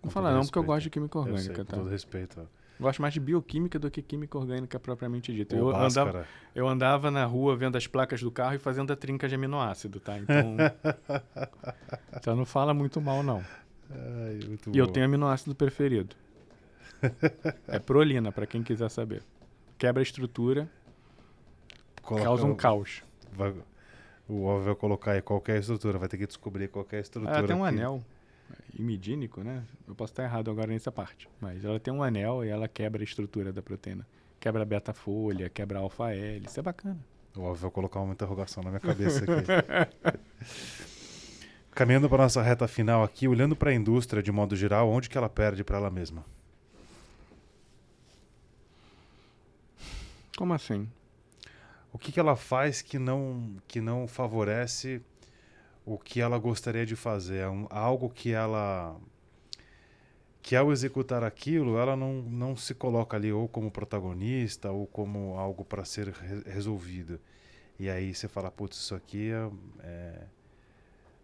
Não fala não, porque eu gosto de química orgânica, eu sei, tá? Com todo respeito. Gosto mais de bioquímica do que química orgânica propriamente dita. Eu andava na rua vendo as placas do carro e fazendo a trinca de aminoácido, tá? Então, então não fala muito mal, não. Ai, muito e bom. eu tenho aminoácido preferido. É prolina, para quem quiser saber. Quebra a estrutura, causa um caos. O óbvio vai colocar aí qualquer estrutura, vai ter que descobrir qualquer estrutura. Ela tem um anel imidínico, né? Eu posso estar errado agora nessa parte, mas ela tem um anel e ela quebra a estrutura da proteína. Quebra a beta-folha, quebra a alfa-L, isso é bacana. O óbvio vai colocar uma interrogação na minha cabeça aqui. Caminhando para nossa reta final aqui, olhando para a indústria de modo geral, onde que ela perde para ela mesma? Como assim? O que ela faz que não favorece o que ela gostaria de fazer? Algo que ela... que ao executar aquilo, ela não se coloca ali ou como protagonista ou como algo para ser resolvido. E aí você fala, putz, isso aqui é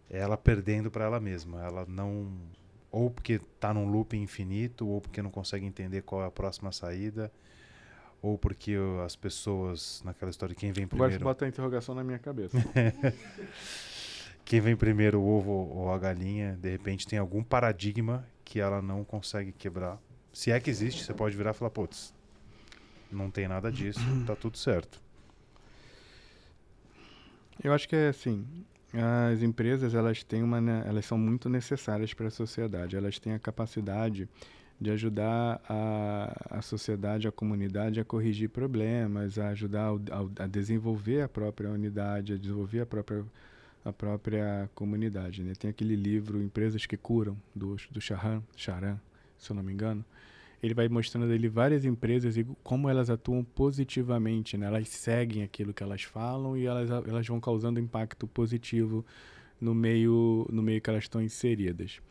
ela perdendo para ela mesma. Ela não... ou porque está num loop infinito, ou porque não consegue entender qual é a próxima saída, ou porque as pessoas, naquela história, quem vem primeiro... Agora você bota a interrogação na minha cabeça. Quem vem primeiro, o ovo ou a galinha, de repente tem algum paradigma que ela não consegue quebrar. Se é que existe, você pode virar e falar, putz, não tem nada disso, tá tudo certo. Eu acho que é assim, as empresas elas são muito necessárias para a sociedade. Elas têm a capacidade de ajudar a sociedade, a comunidade a corrigir problemas, a ajudar a desenvolver a própria unidade, a desenvolver a própria comunidade, né? Tem aquele livro Empresas que Curam, do Charan, se eu não me engano. Ele vai mostrando ali várias empresas e como elas atuam positivamente, né? Elas seguem aquilo que elas falam e elas vão causando impacto positivo no meio que elas estão inseridas.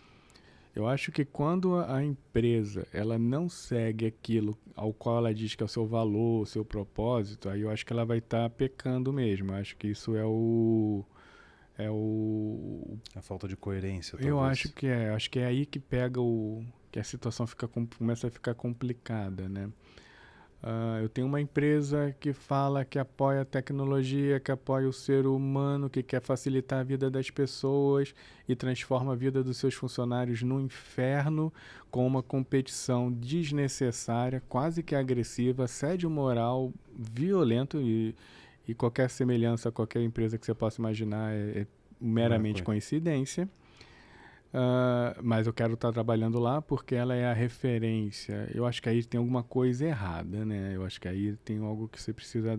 Eu acho que quando a empresa ela não segue aquilo ao qual ela diz que é o seu valor, o seu propósito, aí eu acho que ela vai estar pecando mesmo. Eu acho que isso A falta de coerência, talvez. Eu acho que é aí que pega que a situação começa a ficar complicada, né? Eu tenho uma empresa que fala que apoia a tecnologia, que apoia o ser humano, que quer facilitar a vida das pessoas e transforma a vida dos seus funcionários num inferno com uma competição desnecessária, quase que agressiva, assédio moral violento e qualquer semelhança a qualquer empresa que você possa imaginar é meramente coincidência. Mas eu quero estar trabalhando lá porque ela é a referência. Eu acho que aí tem alguma coisa errada, né? Eu acho que aí tem algo que você precisa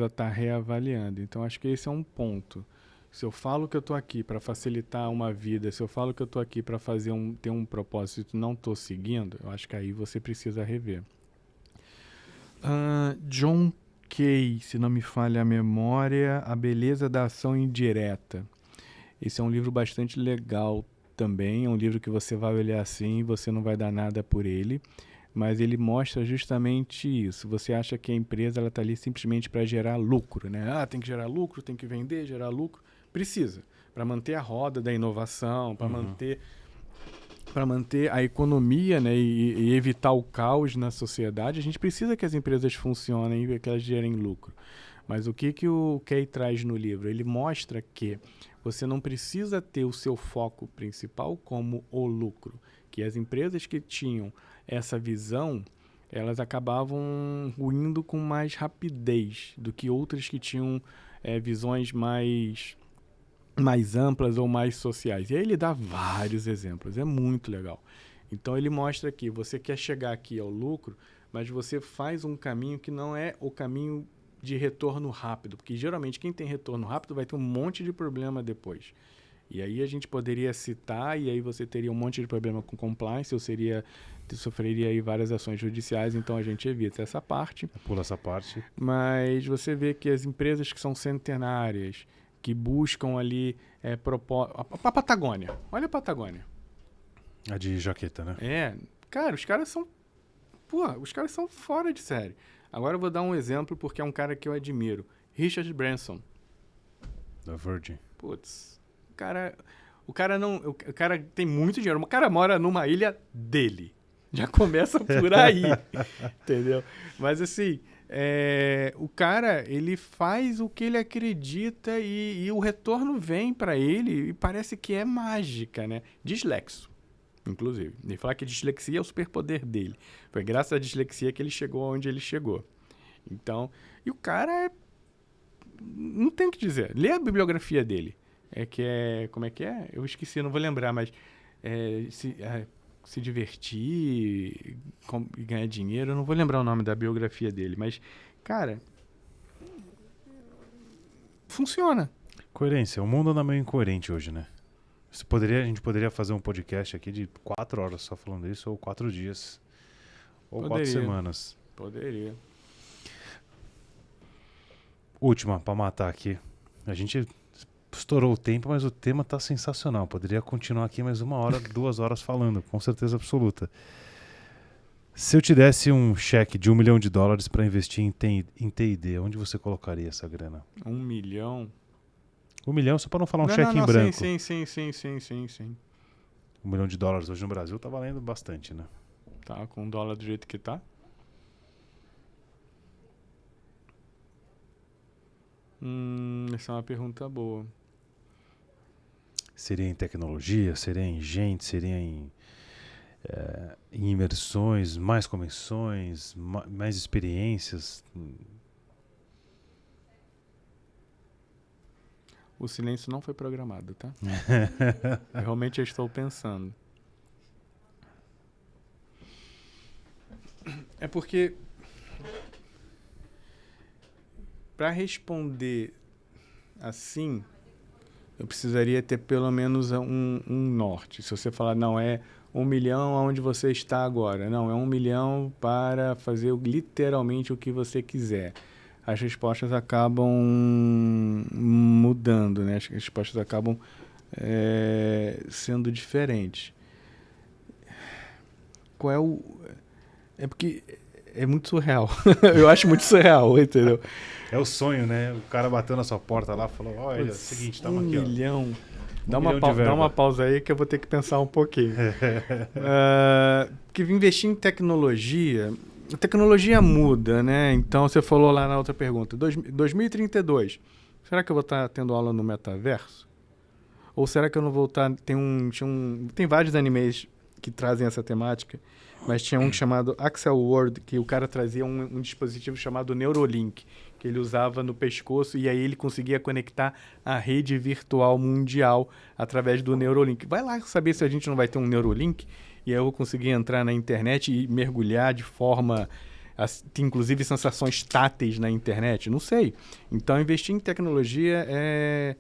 estar reavaliando. Então, acho que esse é um ponto. Se eu falo que eu estou aqui para facilitar uma vida, se eu falo que eu estou aqui para ter um propósito e não estou seguindo, eu acho que aí você precisa rever. John Kay, se não me falha a memória, A Beleza da Ação Indireta. Esse é um livro bastante legal também, é um livro que você vai olhar assim e você não vai dar nada por ele, mas ele mostra justamente isso. Você acha que a empresa está ali simplesmente para gerar lucro, né? Tem que gerar lucro, tem que vender, gerar lucro. Precisa, para manter a roda da inovação, para manter a economia, né, e evitar o caos na sociedade, a gente precisa que as empresas funcionem e que elas gerem lucro. Mas o que o Kay traz no livro? Ele mostra que você não precisa ter o seu foco principal como o lucro. Que as empresas que tinham essa visão, elas acabavam ruindo com mais rapidez do que outras que tinham visões mais amplas ou mais sociais. E aí ele dá vários exemplos, é muito legal. Então ele mostra que você quer chegar aqui ao lucro, mas você faz um caminho que não é o caminho de retorno rápido, porque geralmente quem tem retorno rápido vai ter um monte de problema depois. E aí a gente poderia citar, e aí você teria um monte de problema com compliance, sofreria aí várias ações judiciais, então a gente evita essa parte. Pula essa parte. Mas você vê que as empresas que são centenárias, que buscam ali a Patagônia. Olha a Patagônia. A de jaqueta, né? Cara, os caras são fora de série. Agora eu vou dar um exemplo porque é um cara que eu admiro. Richard Branson. Da Virgin. Putz, o cara tem muito dinheiro. O cara mora numa ilha dele. Já começa por aí, entendeu? Mas assim, o cara, ele faz o que ele acredita e o retorno vem para ele e parece que é mágica, né? Dislexo, inclusive. Ele fala que a dislexia é o superpoder dele. Foi graças à dislexia que ele chegou onde ele chegou. Então, e o cara não tem o que dizer. Lê a bibliografia dele. Como é que é? Eu esqueci, não vou lembrar, mas se divertir e ganhar dinheiro, eu não vou lembrar o nome da biografia dele, mas, cara, funciona. Coerência. O mundo anda meio incoerente hoje, né? A gente poderia fazer um podcast aqui de 4 horas só falando isso, ou 4 dias, ou 4 semanas. Poderia. Última, pra matar aqui. A gente estourou o tempo, mas o tema tá sensacional. Poderia continuar aqui mais 1 hora, 2 horas falando, com certeza absoluta. Se eu te desse um cheque de $1 milhão para investir em T&D, onde você colocaria essa grana? 1 milhão? 1 milhão, só para não falar cheque em branco. Sim. $1 milhão hoje no Brasil tá valendo bastante, né? Tá, com o dólar do jeito que tá. Essa é uma pergunta boa. Seria em tecnologia, seria em gente, seria em imersões, mais convenções, mais experiências? O silêncio não foi programado, tá? Realmente eu estou pensando. É porque para responder assim, eu precisaria ter pelo menos um norte. Se você falar, não, é 1 milhão aonde você está agora. Não, é 1 milhão para fazer literalmente o que você quiser. As respostas acabam mudando, né? As respostas acabam sendo diferentes. É porque é muito surreal. Eu acho muito surreal, entendeu? É o sonho, né? O cara bateu na sua porta lá e falou, olha, é o seguinte, estamos aqui, 1 milhão. Dá milhão uma pausa aí que eu vou ter que pensar um pouquinho. Porque investir em tecnologia... A tecnologia muda, né? Então, você falou lá na outra pergunta. 2032, será que eu vou estar tendo aula no metaverso? Ou será que eu não vou estar... Tem vários animes que trazem essa temática, mas tinha um chamado Axel World, que o cara trazia um dispositivo chamado Neurolink, que ele usava no pescoço e aí ele conseguia conectar a rede virtual mundial através do Neurolink. Vai lá saber se a gente não vai ter um Neurolink e aí eu vou conseguir entrar na internet e mergulhar de forma... Tem inclusive sensações táteis na internet? Não sei. Então, investir em tecnologia é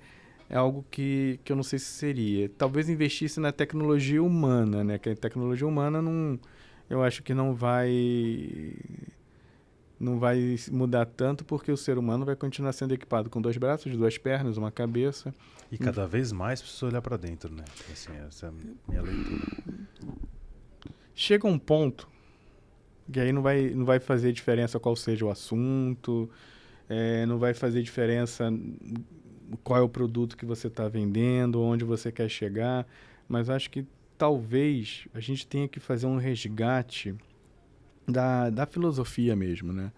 algo que eu não sei se seria. Talvez investisse na tecnologia humana, né? Que a tecnologia humana eu acho que não vai mudar tanto, porque o ser humano vai continuar sendo equipado com 2 braços, 2 pernas, uma cabeça. E cada vez mais precisa olhar para dentro, né? Assim, essa é a minha leitura. Chega um ponto que aí não vai fazer diferença qual seja o assunto, não vai fazer diferença qual é o produto que você está vendendo, onde você quer chegar, mas acho que talvez a gente tenha que fazer um resgate da filosofia mesmo, né?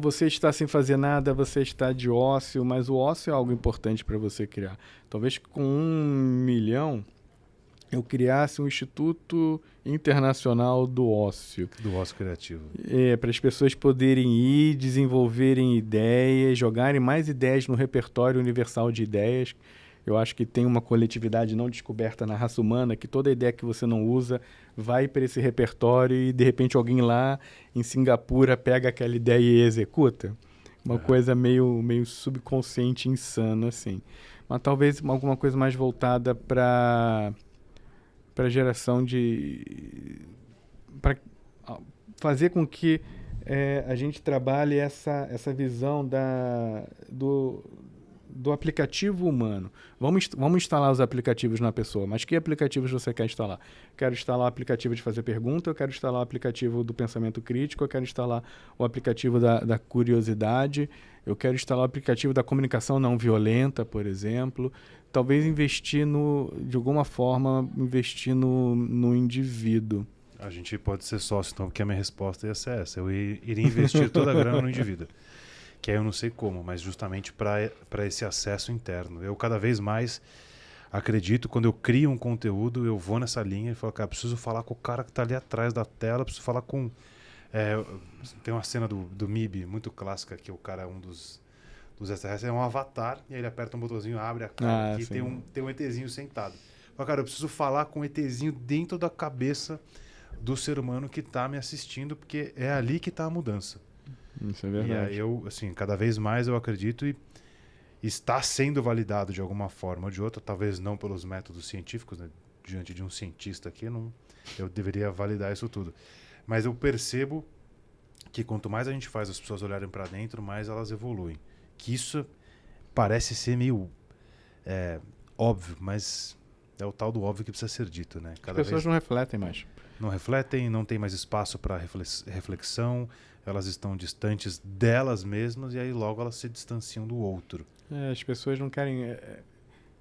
Você está sem fazer nada, você está de ócio, mas o ócio é algo importante para você criar. Talvez com 1 milhão eu criasse um Instituto Internacional do Ócio. Do ócio criativo. Para as pessoas poderem ir, desenvolverem ideias, jogarem mais ideias no repertório universal de ideias. Eu acho que tem uma coletividade não descoberta na raça humana, que toda ideia que você não usa vai para esse repertório e, de repente, alguém lá em Singapura pega aquela ideia e executa. Uma coisa meio subconsciente, insana, assim. Mas talvez alguma coisa mais voltada para a geração de... para fazer com que a gente trabalhe essa visão do aplicativo humano. Vamos instalar os aplicativos na pessoa, mas que aplicativos você quer instalar? Quero instalar o aplicativo de fazer pergunta, eu quero instalar o aplicativo do pensamento crítico, eu quero instalar o aplicativo da curiosidade, eu quero instalar o aplicativo da comunicação não violenta, por exemplo. Talvez investir de alguma forma, investir no indivíduo. A gente pode ser sócio, então, porque a minha resposta ia ser essa. Eu iria investir toda a grana no indivíduo. Que aí eu não sei como, mas justamente para esse acesso interno. Eu cada vez mais acredito, quando eu crio um conteúdo, eu vou nessa linha e falo, cara, preciso falar com o cara que está ali atrás da tela, preciso falar com... tem uma cena do MIB muito clássica, que o cara é um dos extraterrestres, é um avatar, e aí ele aperta um botãozinho, abre a cara, e tem um ETzinho sentado. Eu falo, cara, eu preciso falar com o ETzinho dentro da cabeça do ser humano que está me assistindo, porque é ali que está a mudança. Isso é verdade. E aí eu, assim, cada vez mais eu acredito e está sendo validado de alguma forma ou de outra, talvez não pelos métodos científicos, né? Diante de um cientista aqui, eu deveria validar isso tudo. Mas eu percebo que quanto mais a gente faz as pessoas olharem para dentro, mais elas evoluem. Que isso parece ser meio óbvio, mas é o tal do óbvio que precisa ser dito, né? As pessoas não refletem mais. Não refletem, não tem mais espaço para reflexão, elas estão distantes delas mesmas e aí logo elas se distanciam do outro. As pessoas não querem...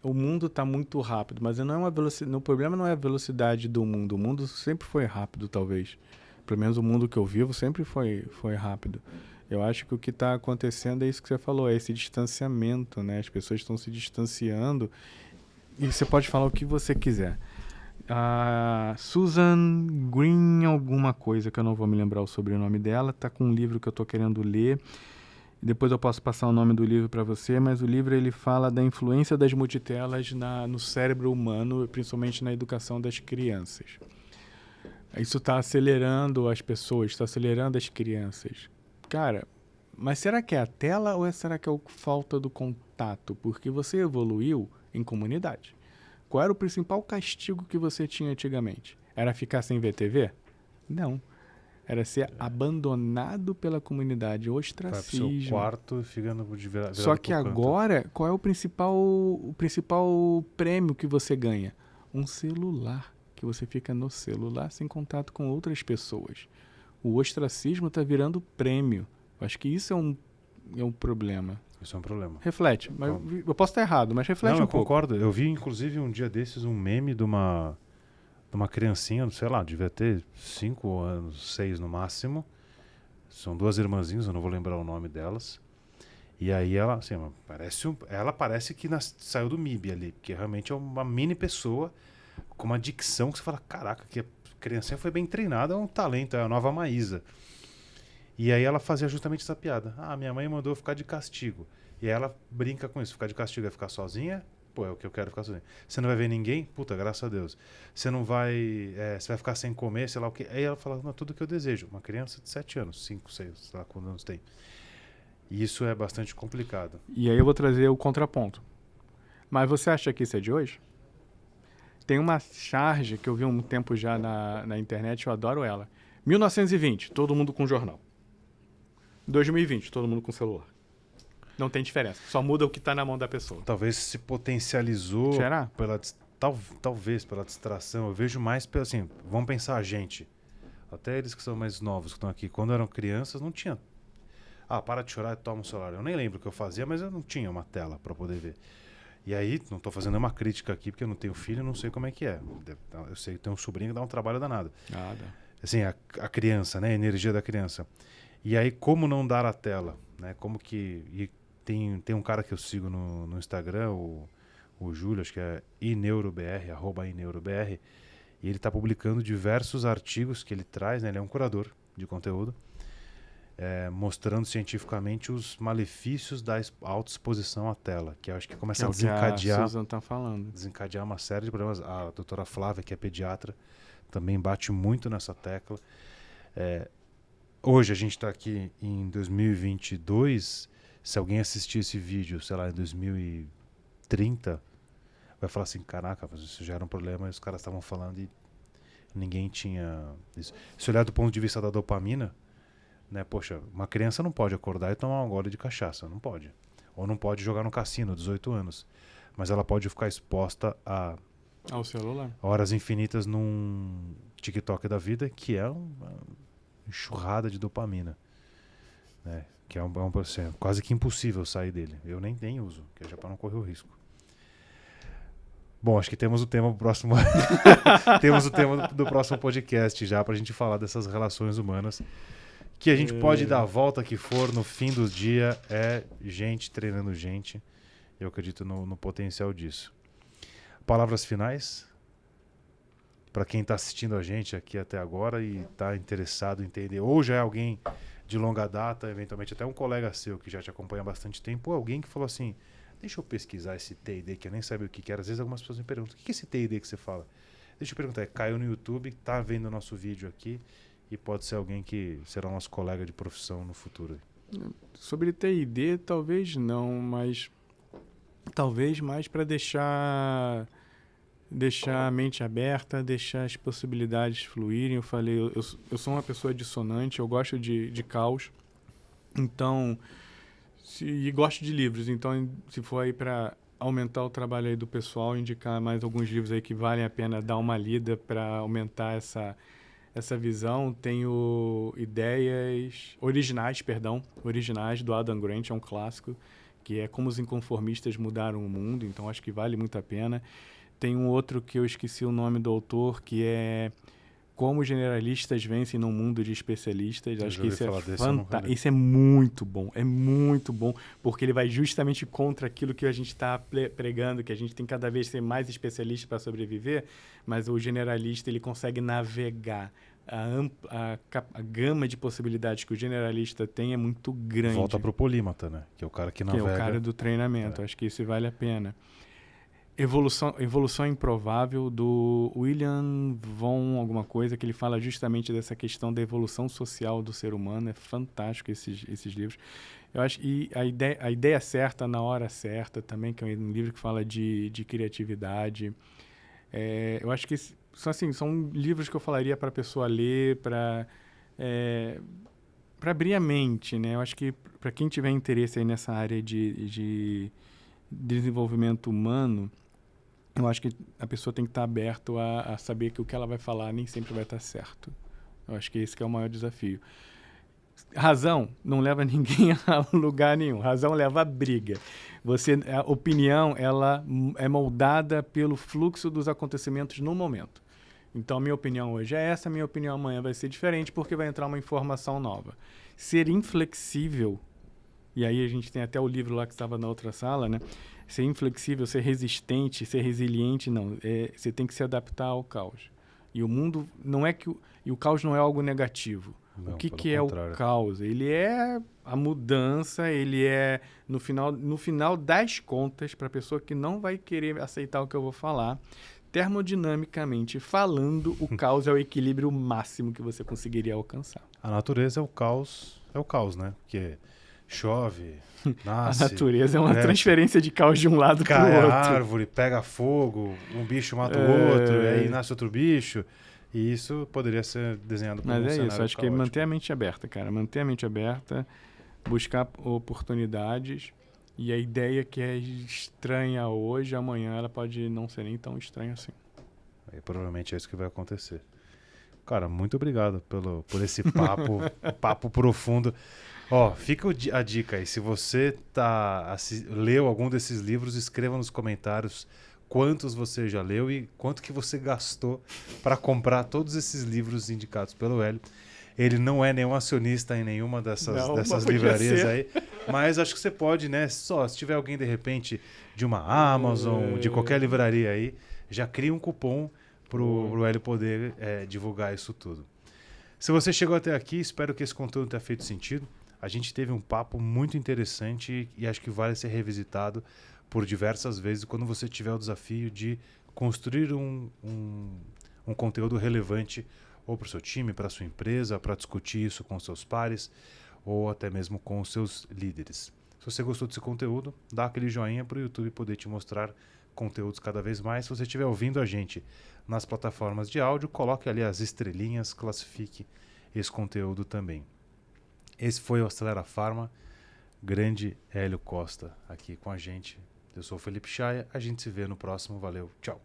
O mundo está muito rápido, mas não é uma velocidade. O problema não é a velocidade do mundo. O mundo sempre foi rápido, talvez. Pelo menos o mundo que eu vivo sempre foi rápido. Eu acho que o que está acontecendo é isso que você falou, é esse distanciamento, né? As pessoas estão se distanciando e você pode falar o que você quiser. A Susan Green alguma coisa, que eu não vou me lembrar o sobrenome dela, está com um livro que eu estou querendo ler. Depois eu posso passar o nome do livro para você, mas o livro ele fala da influência das multitelas no cérebro humano, principalmente na educação das crianças. Isso está acelerando as pessoas, está acelerando as crianças. Cara, mas será que é a tela ou será que é a falta do contato? Porque você evoluiu em comunidade. Qual era o principal castigo que você tinha antigamente? Era ficar sem ver TV? Não. Era ser abandonado pela comunidade, ostracismo. Vai pro seu quarto e fica virado Só que agora, qual é o principal prêmio que você ganha? Um celular, que você fica no celular sem contato com outras pessoas. O ostracismo está virando prêmio. Eu acho que isso é um problema. Isso é um problema. Reflete. Mas eu posso estar errado, mas reflete um pouco. Eu concordo. Eu vi, inclusive, um dia desses um meme de uma criancinha, sei lá, devia ter 5 anos, 6 no máximo. São 2 irmãzinhas, eu não vou lembrar o nome delas. E aí ela, assim, ela parece que saiu do MIB ali, porque realmente é uma mini pessoa com uma dicção que você fala, caraca, que a criancinha foi bem treinada, é um talento, é a nova Maísa. E aí ela fazia justamente essa piada. Minha mãe mandou ficar de castigo. E aí ela brinca com isso, ficar de castigo é ficar sozinha? Pô, é o que eu quero, ficar sozinha. Você não vai ver ninguém? Puta, graças a Deus. Você não vai... você vai ficar sem comer, sei lá o quê. Aí ela fala, não, tudo que eu desejo. Uma criança de 7 anos, 5, 6, sei lá quantos anos tem. E isso é bastante complicado. E aí eu vou trazer o contraponto. Mas você acha que isso é de hoje? Tem uma charge que eu vi um tempo já na internet, eu adoro ela. 1920, todo mundo com jornal. 2020, todo mundo com celular. Não tem diferença. Só muda o que está na mão da pessoa. Talvez se potencializou. Será? Talvez pela distração. Eu vejo mais, assim, vamos pensar a gente. Até eles que são mais novos, que estão aqui. Quando eram crianças, não tinha... para de chorar e toma o celular. Eu nem lembro o que eu fazia, mas eu não tinha uma tela para poder ver. E aí, não estou fazendo uma crítica aqui, porque eu não tenho filho, não sei como é que é. Eu sei que tem um sobrinho que dá um trabalho danado. Assim, a criança, né? A energia da criança. E aí, como não dar a tela? Né? Como que... E tem um cara que eu sigo no Instagram, o o Júlio, acho que é @ineurobr, e ele está publicando diversos artigos que ele traz, né? Ele é um curador de conteúdo, mostrando cientificamente os malefícios da alta exposição à tela, que eu acho que começa a desencadear, a Susan tá falando. desencadear uma série de problemas. A doutora Flávia, que é pediatra, também bate muito nessa tecla. Hoje a gente está aqui em 2022, se alguém assistir esse vídeo, sei lá, em 2030, vai falar assim, caraca, mas isso já era um problema e os caras estavam falando e ninguém tinha isso. Se olhar do ponto de vista da dopamina, né, poxa, uma criança não pode acordar e tomar um gole de cachaça, não pode. Ou não pode jogar no cassino, 18 anos. Mas ela pode ficar exposta ao celular. Horas infinitas num TikTok da vida, que é uma enxurrada de dopamina. Né? Que é assim, quase que impossível sair dele. Eu nem uso, que é já para não correr o risco. Bom, acho que temos o tema do próximo temos o tema do próximo podcast já para a gente falar dessas relações humanas, que a gente pode dar a volta que for, no fim do dia é gente treinando gente. Eu acredito no potencial disso. Palavras finais para quem está assistindo a gente aqui até agora e está interessado em entender, ou já é alguém de longa data, eventualmente até um colega seu que já te acompanha há bastante tempo, ou alguém que falou assim, deixa eu pesquisar esse T&D, que eu nem sabia o que era. Às vezes algumas pessoas me perguntam, o que é esse T&D que você fala? Deixa eu perguntar, caiu no YouTube, está vendo o nosso vídeo aqui e pode ser alguém que será nosso colega de profissão no futuro. Sobre T&D, talvez não, mas talvez mais para deixar a mente aberta, deixar as possibilidades fluírem. Eu falei, eu sou uma pessoa dissonante, eu gosto de caos, então, e gosto de livros, então se for aí para aumentar o trabalho aí do pessoal, indicar mais alguns livros aí que valem a pena dar uma lida para aumentar essa visão. Tenho originais do Adam Grant, é um clássico, que é Como os Inconformistas Mudaram o Mundo, então acho que vale muito a pena. Tem um outro que eu esqueci o nome do autor, que é Como Generalistas Vencem num Mundo de Especialistas. Acho que isso é fantástico. Isso é muito bom, porque ele vai justamente contra aquilo que a gente está pregando, que a gente tem cada vez ser mais especialista para sobreviver, mas o generalista ele consegue navegar. A gama de possibilidades que o generalista tem é muito grande. Volta para o polímata, né? Que é o cara que navega. Que é o cara do treinamento. Acho que isso vale a pena. Evolução Improvável, do William von alguma coisa, que ele fala justamente dessa questão da evolução social do ser humano. É fantástico esses livros. Eu acho que a ideia certa na hora certa também, que é um livro que fala de criatividade. Eu acho que são livros que eu falaria para a pessoa ler, para abrir a mente, né? Eu acho que para quem tiver interesse aí nessa área de desenvolvimento humano, eu acho que a pessoa tem que estar aberto a saber que o que ela vai falar nem sempre vai estar certo. Eu acho que esse que é o maior desafio. Razão não leva ninguém a lugar nenhum. Razão leva a briga. A opinião ela é moldada pelo fluxo dos acontecimentos no momento. Então, minha opinião hoje é essa, minha opinião amanhã vai ser diferente porque vai entrar uma informação nova. Ser inflexível, e aí a gente tem até o livro lá que estava na outra sala, né? Ser inflexível, ser resistente, ser resiliente, não. Você tem que se adaptar ao caos. E o mundo não é que... E o caos não é algo negativo. Não, o que é o caos? Ele é a mudança, ele é, no final das contas, para a pessoa que não vai querer aceitar o que eu vou falar, termodinamicamente falando, o caos é o equilíbrio máximo que você conseguiria alcançar. A natureza é o caos, né? Porque chove, nasce... A natureza é uma transferência de caos de um lado para o outro. Cai a árvore, pega fogo, um bicho mata o outro, aí nasce outro bicho. E isso poderia ser desenhado como um cenário Mas é isso, acho caótico. que manter a mente aberta, cara. Manter a mente aberta, buscar oportunidades. E a ideia que é estranha hoje, amanhã ela pode não ser nem tão estranha assim. E provavelmente é isso que vai acontecer. Cara, muito obrigado por esse papo profundo. Ó, fica a dica aí. Se você leu algum desses livros, escreva nos comentários quantos você já leu e quanto que você gastou para comprar todos esses livros indicados pelo Hélio. Ele não é nenhum acionista em nenhuma dessas livrarias aí. Mas acho que você pode, né? Só se tiver alguém, de repente, de uma Amazon, de qualquer livraria aí, já cria um cupom pro Hélio poder divulgar isso tudo. Se você chegou até aqui, espero que esse conteúdo tenha feito sentido. A gente teve um papo muito interessante e acho que vale ser revisitado por diversas vezes quando você tiver o desafio de construir um conteúdo relevante ou para o seu time, para a sua empresa, para discutir isso com seus pares ou até mesmo com os seus líderes. Se você gostou desse conteúdo, dá aquele joinha para o YouTube poder te mostrar conteúdos cada vez mais. Se você estiver ouvindo a gente nas plataformas de áudio, coloque ali as estrelinhas, classifique esse conteúdo também. Esse foi o Acelera Pharma, grande Hélio Costa aqui com a gente. Eu sou o Felipe Chaia, a gente se vê no próximo, valeu, tchau.